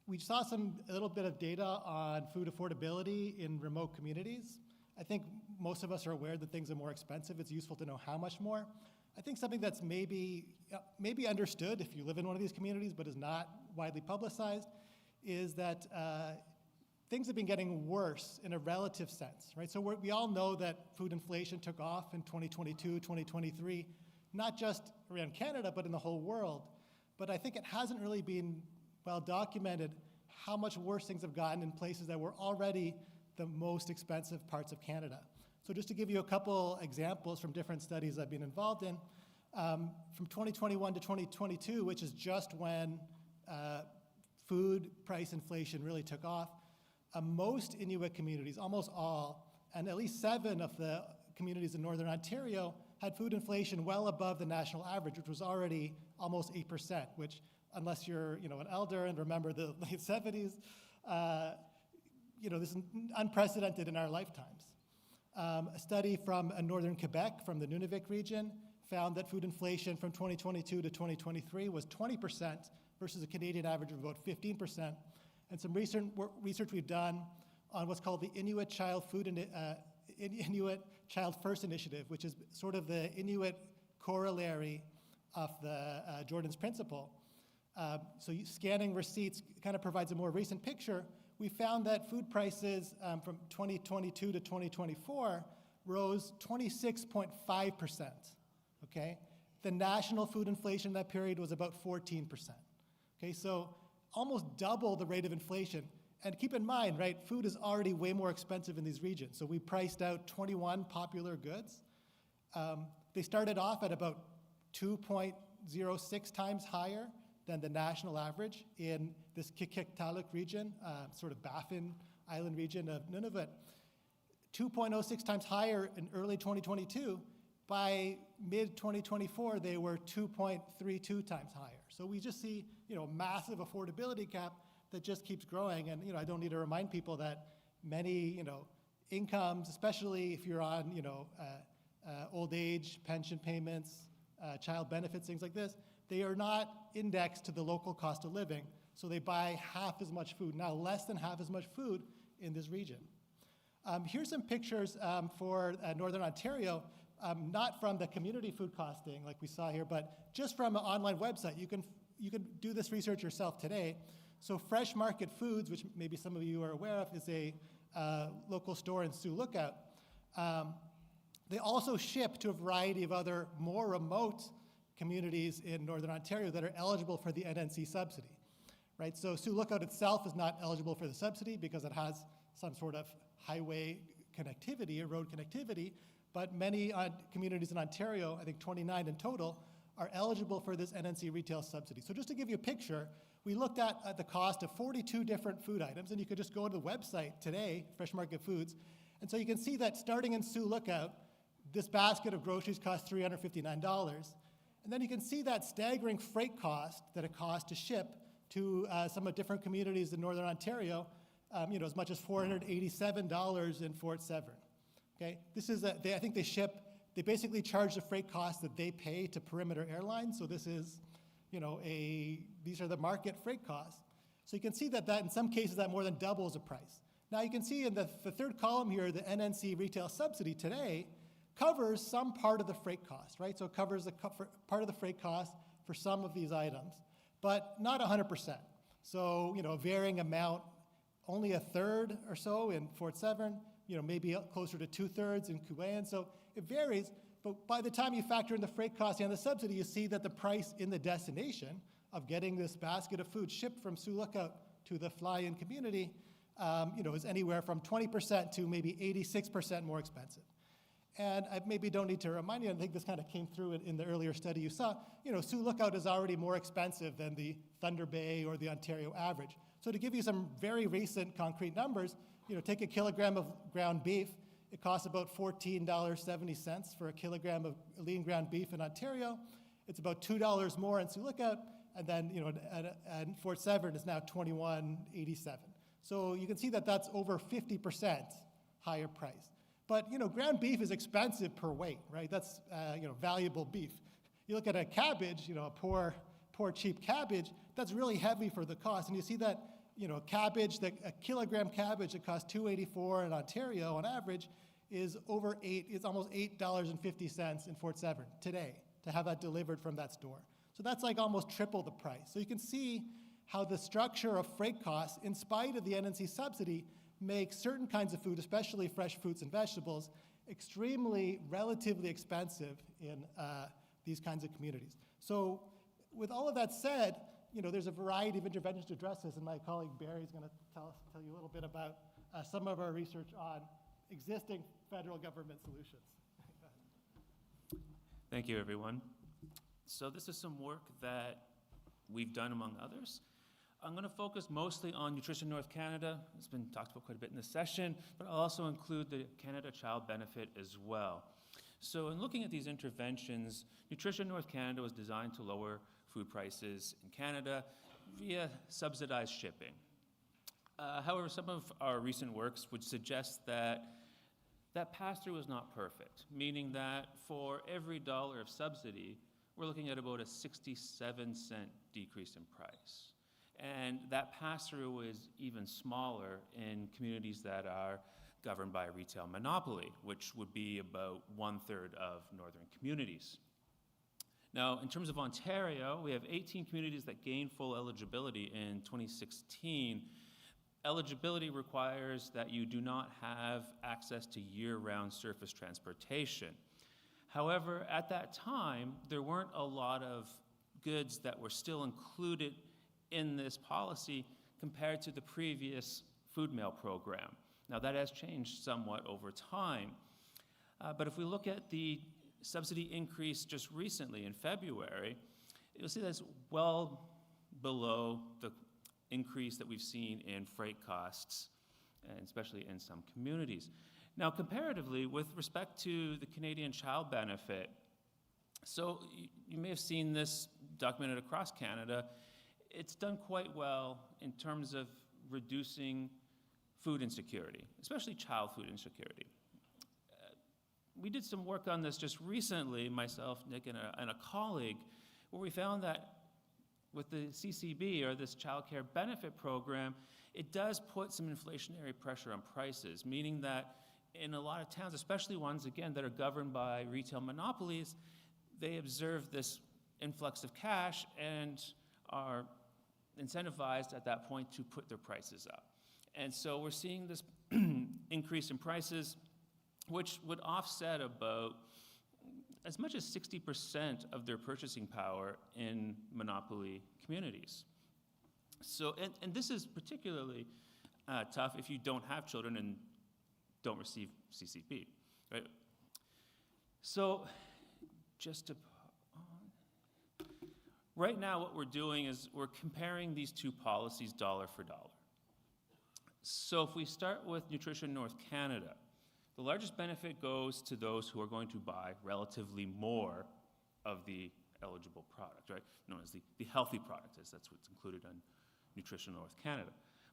we saw a little bit of data on food affordability in remote communities. I think most of us are aware that things are more expensive. It's useful to know how much more. I think something that's maybe understood if you live in one of these communities but is not widely publicized is that things have been getting worse in a relative sense, right? So we all know that food inflation took off in 2022, 2023, not just around Canada, but in the whole world. But I think it hasn't really been well documented how much worse things have gotten in places that were already the most expensive parts of Canada. So just to give you a couple examples from different studies I've been involved in, from 2021 to 2022, which is just when food price inflation really took off, most Inuit communities, almost all, and at least 7 of the communities in Northern Ontario had food inflation well above the national average, which was already almost 8%, which, unless you're an elder and remember the late 70s, this is unprecedented in our lifetimes. A study from northern Quebec, from the Nunavik region, found that food inflation from 2022 to 2023 was 20% versus a Canadian average of about 15%. And some recent research we've done on what's called the Inuit Child First Initiative, which is sort of the Inuit corollary of the Jordan's Principle. So scanning receipts kind of provides a more recent picture. We found that food prices from 2022 to 2024 rose 26.5%, okay? The national food inflation in that period was about 14%, okay? So almost double the rate of inflation. And keep in mind, right, food is already way more expensive in these regions. So we priced out 21 popular goods. They started off at about 2.06 times higher than the national average in this Qikiqtaaluk region, sort of Baffin Island region of Nunavut. 2.06 times higher in early 2022. By mid-2024, they were 2.32 times higher. So we just see, a massive affordability gap that just keeps growing. And, I don't need to remind people that many, incomes, especially if you're on, old age, pension payments, child benefits, things like this, they are not indexed to the local cost of living. So they buy half as much food, now less than half as much food in this region. Here's some pictures for Northern Ontario, not from the community food costing like we saw here, but just from an online website. You can do this research yourself today. So Fresh Market Foods, which maybe some of you are aware of, is a local store in Sioux Lookout. They also ship to a variety of other more remote communities in Northern Ontario that are eligible for the NNC subsidy, right? So Sioux Lookout itself is not eligible for the subsidy because it has some sort of highway connectivity or road connectivity, but many communities in Ontario, I think 29 in total, are eligible for this NNC retail subsidy. So just to give you a picture, we looked at the cost of 42 different food items, and you could just go to the website today, Fresh Market Foods, and so you can see that starting in Sioux Lookout, this basket of groceries costs $359, and then you can see that staggering freight cost that it costs to ship to some of different communities in Northern Ontario, as much as $487 in Fort Severn. Okay, this is I think they basically charge the freight costs that they pay to Perimeter Airlines. So this is, these are the market freight costs. So you can see that in some cases that more than doubles the price. Now you can see in the third column here, the NNC retail subsidy today covers some part of the freight cost, right? So it covers part of the freight cost for some of these items, but not 100%. So, a varying amount, only a third or so in Fort Severn, maybe closer to 2/3 in Kuwait. So it varies, but by the time you factor in the freight cost and the subsidy, you see that the price in the destination of getting this basket of food shipped from Sioux Lookout to the fly-in community, is anywhere from 20% to maybe 86% more expensive. And I maybe don't need to remind you, I think this kind of came through in the earlier study you saw, Sioux Lookout is already more expensive than the Thunder Bay or the Ontario average. So to give you some very recent concrete numbers, take a kilogram of ground beef, it costs about $14.70 for a kilogram of lean ground beef in Ontario. It's about $2 more in Sioux Lookout, and then at Fort Severn is now $21.87. So you can see that that's over 50% higher price. But ground beef is expensive per weight, right? That's valuable beef. You look at a cabbage, a poor cheap cabbage, that's really heavy for the cost. And you see that a kilogram cabbage that costs $2.84 in Ontario on average is it's almost $8.50 in Fort Severn today to have that delivered from that store. So that's like almost triple the price. So you can see how the structure of freight costs, in spite of the NNC subsidy, makes certain kinds of food, especially fresh fruits and vegetables, relatively expensive in these kinds of communities. So with all of that said, there's a variety of interventions to address this, and my colleague Barry is going to tell you a little bit about some of our research on existing federal government solutions. Thank you, everyone. So this is some work that we've done among others. I'm going to focus mostly on Nutrition North Canada. It's been talked about quite a bit in this session, but I'll also include the Canada Child Benefit as well. So in looking at these interventions, Nutrition North Canada was designed to lower food prices in Canada via subsidized shipping. However, some of our recent works would suggest that pass-through is not perfect, meaning that for every dollar of subsidy, we're looking at about a 67-cent decrease in price. And that pass-through is even smaller in communities that are governed by a retail monopoly, which would be about 1/3 of northern communities. Now, in terms of Ontario, we have 18 communities that gained full eligibility in 2016. Eligibility requires that you do not have access to year-round surface transportation. However, at that time, there weren't a lot of goods that were still included in this policy compared to the previous food mail program. Now, that has changed somewhat over time. But if we look at the subsidy increase just recently in February, you'll see that's well below the increase that we've seen in freight costs, and especially in some communities. Now, comparatively, with respect to the Canadian Child Benefit, so you may have seen this documented across Canada. It's done quite well in terms of reducing food insecurity, especially child food insecurity. We did some work on this just recently, myself, Nick, and a colleague, where we found that with the CCB, or this child care benefit program, it does put some inflationary pressure on prices, meaning that in a lot of towns, especially ones, again, that are governed by retail monopolies, they observe this influx of cash and are incentivized at that point to put their prices up. And so we're seeing this increase in prices, which would offset about as much as 60% of their purchasing power in monopoly communities. So, and this is particularly tough if you don't have children and don't receive CCP, right? So, just to right now, what we're doing is we're comparing these two policies dollar for dollar. So if we start with Nutrition North Canada, the largest benefit goes to those who are going to buy relatively more of the eligible product, right? Known as the healthy product, as that's what's included on Nutrition North Canada.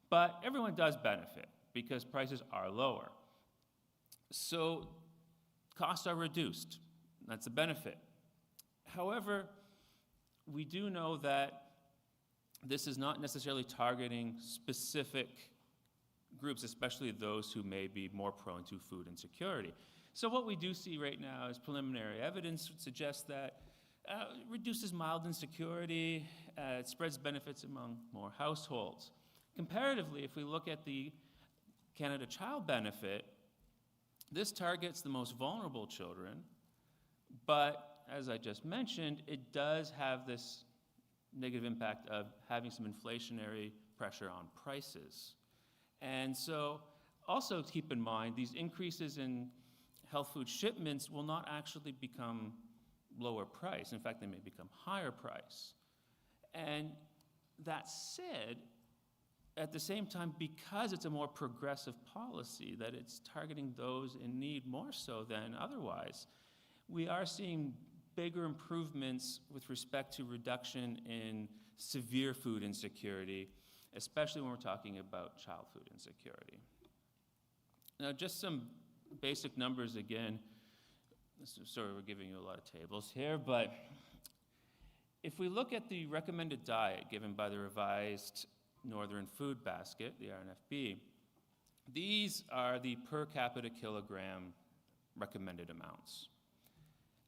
But everyone does benefit because prices are lower. So costs are reduced. That's a benefit. However, we do know that this is not necessarily targeting specific groups, especially those who may be more prone to food insecurity. So what we do see right now is preliminary evidence would suggest that it reduces mild insecurity, it spreads benefits among more households. Comparatively, if we look at the Canada Child Benefit, this targets the most vulnerable children, but as I just mentioned, it does have this negative impact of having some inflationary pressure on prices. And so also keep in mind, these increases in health food shipments will not actually become lower price. In fact, they may become higher price. And that said, at the same time, because it's a more progressive policy, that it's targeting those in need more so than otherwise, we are seeing bigger improvements with respect to reduction in severe food insecurity, especially when we're talking about child food insecurity. Now, just some basic numbers again. Sorry, we're giving you a lot of tables here, but if we look at the recommended diet given by the revised Northern Food Basket, the RNFB, these are the per capita kilogram recommended amounts.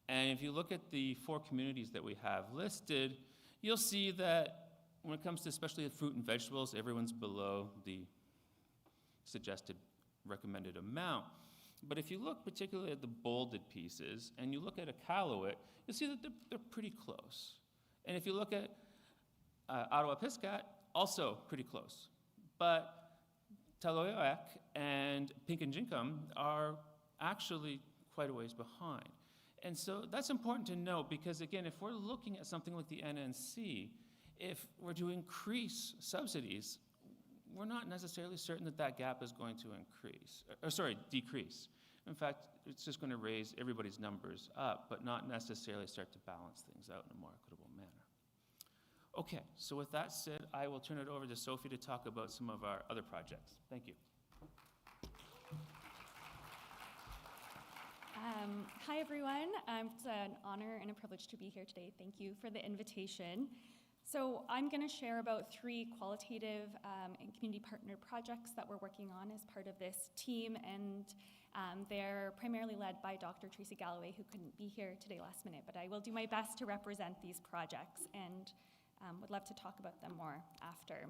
And if you look at the 4 communities that we have listed, you'll see that when it comes to especially fruit and vegetables, everyone's below the suggested recommended amount. But if you look particularly at the bolded pieces, and you look at Iqaluit, you'll see that they're pretty close. And if you look at Ottawa-Piscat, also pretty close. But Taloyoak and Pinkenjinkum are actually quite a ways behind. And so that's important to note because, again, if we're looking at something like the NNC, if we're to increase subsidies, we're not necessarily certain that that gap is going to decrease. In fact, it's just going to raise everybody's numbers up, but not necessarily start to balance things out in a more equitable manner. Okay, so with that said, I will turn it over to Sophie to talk about some of our other projects. Thank you. Hi, everyone. It's an honor and a privilege to be here today. Thank you for the invitation. So I'm going to share about 3 qualitative and community partner projects that we're working on as part of this team, and they're primarily led by Dr. Tracy Galloway, who couldn't be here today last minute, but I will do my best to represent these projects and would love to talk about them more after.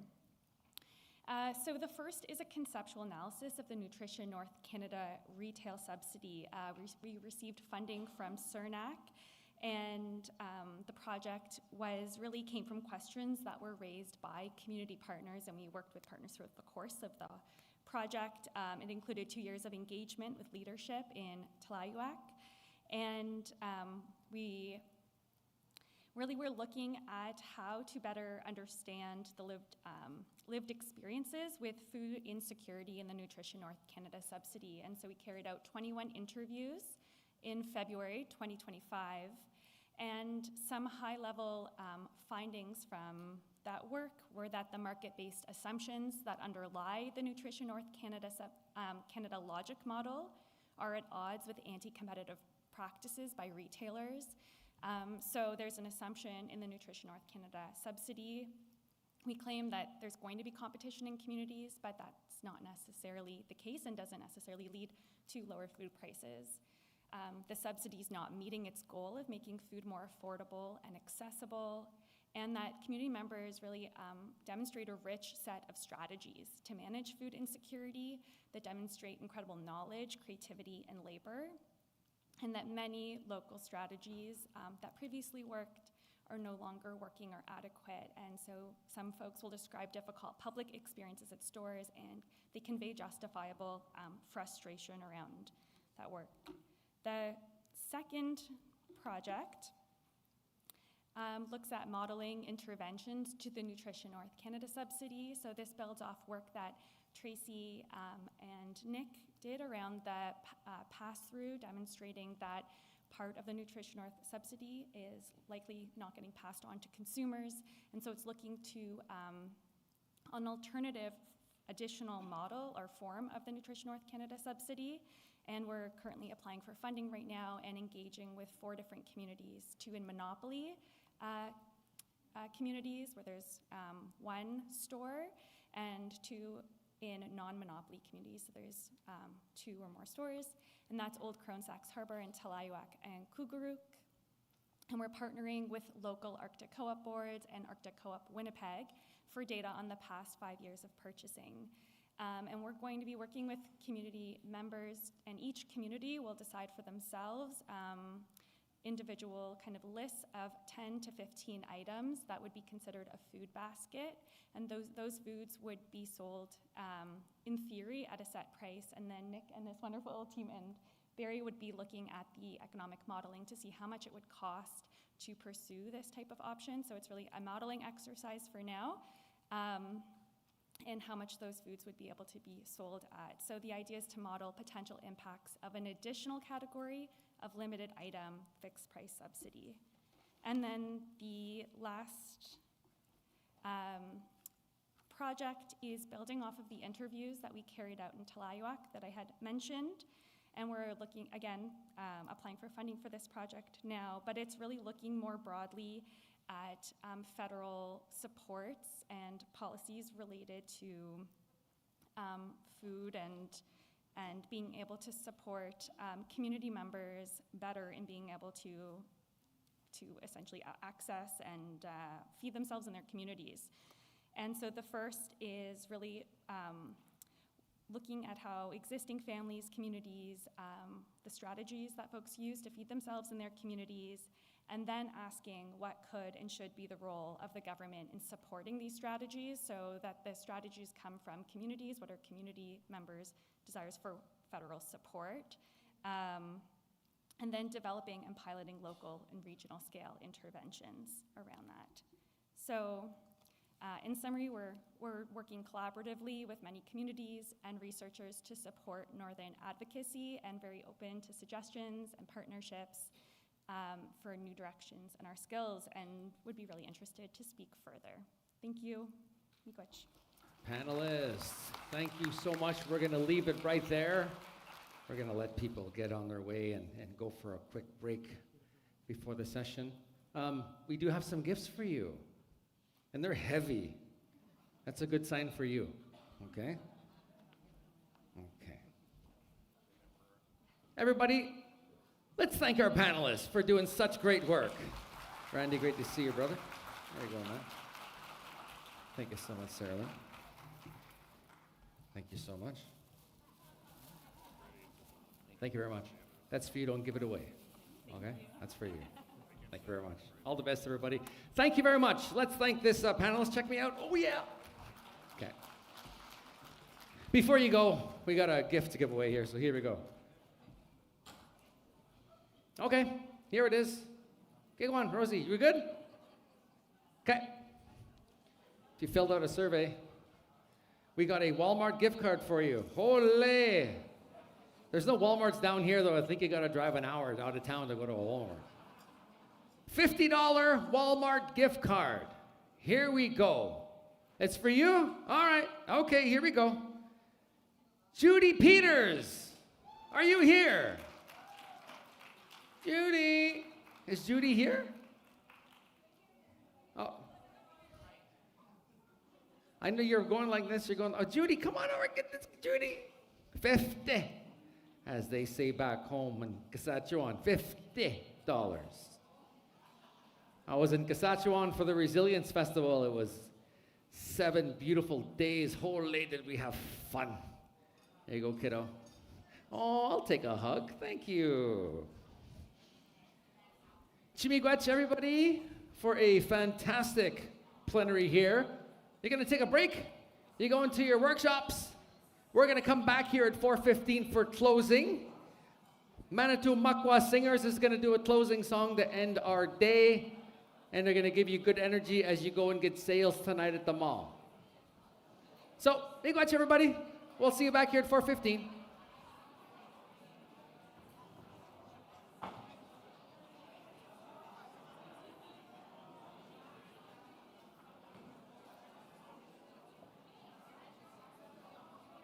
So the first is a conceptual analysis of the Nutrition North Canada retail subsidy. We received funding from CERNAC, and the project really came from questions that were raised by community partners, and we worked with partners throughout the course of the project. It included 2 years of engagement with leadership in Taloyoak, and we really were looking at how to better understand the lived experiences with food insecurity in the Nutrition North Canada subsidy. And so we carried out 21 interviews in February 2025. And some high-level findings from that work were that the market-based assumptions that underlie the Nutrition North Canada logic model are at odds with anti-competitive practices by retailers. So there's an assumption in the Nutrition North Canada subsidy. We claim that there's going to be competition in communities, but that's not necessarily the case and doesn't necessarily lead to lower food prices. The subsidy is not meeting its goal of making food more affordable and accessible, and that community members really demonstrate a rich set of strategies to manage food insecurity that demonstrate incredible knowledge, creativity, and labor, and that many local strategies that previously worked are no longer working or adequate. And so some folks will describe difficult public experiences at stores, and they convey justifiable frustration around that work. The second project looks at modeling interventions to the Nutrition North Canada subsidy. So this builds off work that Tracy and Nick did around the pass-through, demonstrating that part of the Nutrition North subsidy is likely not getting passed on to consumers. And so it's looking to an alternative additional model or form of the Nutrition North Canada subsidy. And we're currently applying for funding right now and engaging with 4 different communities, 2 in monopoly communities where there's 1 store, and 2 in non-monopoly communities. So there's 2 or more stores, and that's Old Crone Sachs Harbor and Talayuak and Kugaruk. And we're partnering with local Arctic Co-op boards and Arctic Co-op Winnipeg for data on the past 5 years of purchasing. And we're going to be working with community members, and each community will decide for themselves individual kind of lists of 10 to 15 items that would be considered a food basket. And those foods would be sold in theory at a set price. And then Nick and his wonderful team and Barry would be looking at the economic modeling to see how much it would cost to pursue this type of option. So it's really a modeling exercise for now. And how much those foods would be able to be sold at. So the idea is to model potential impacts of an additional category of limited item fixed price subsidy. And then the last project is building off of the interviews that we carried out in Talayuak that I had mentioned. And we're looking, again, applying for funding for this project now, but it's really looking more broadly at federal supports and policies related to food and being able to support community members better in being able to essentially access and feed themselves in their communities. And so the first is really looking at how existing families, communities, the strategies that folks use to feed themselves in their communities, and then asking what could and should be the role of the government in supporting these strategies so that the strategies come from communities, what are community members' desires for federal support, and then developing and piloting local and regional scale interventions around that. So in summary, we're working collaboratively with many communities and researchers to support Northern advocacy and very open to suggestions and partnerships for new directions in our skills, and would be really interested to speak further. Thank you. Miigwech. Panelists, thank you so much. We're going to leave it right there. We're going to let people get on their way and go for a quick break before the session. We do have some gifts for you, and they're heavy. That's a good sign for you, okay? Okay. Everybody, let's thank our panelists for doing such great work. Randy, great to see you, brother. There you go, man. Thank you so much, Sarah Lynn. Thank you so much. Thank you very much. That's for you, don't give it away. Okay? That's for you. Thank you very much. All the best, everybody. Thank you very much. Let's thank this panelist. Check me out. Oh, yeah. Okay. Before you go, we got a gift to give away here, so here we go. Okay, here it is. Okay, go on, Rosie. You good? Okay. If you filled out a survey, we got a Walmart gift card for you. Holy! There's no Walmarts down here, though. I think you got to drive an hour out of town to go to a Walmart. $50 Walmart gift card. Here we go. It's for you? All right. Okay, here we go. Judy Peters, are you here? Judy. Is Judy here? Oh. I know you're going like this. You're going, oh, Judy, come on over. Get this, Judy. 50. As they say back home in Saskatchewan, $50. I was in Saskatchewan for the Resilience Festival. It was 7 beautiful days. Holy, did we have fun. There you go, kiddo. Oh, I'll take a hug. Thank you. Chimigwach, everybody. for a fantastic plenary here. You're going to take a break. You go into your workshops. We're going to come back here at 4:15 for closing. Manitou Makwa Singers is going to do a closing song to end our day. And they're going to give you good energy as you go and get sales tonight at the mall. So, big watch, everybody. We'll see you back here at 4:15.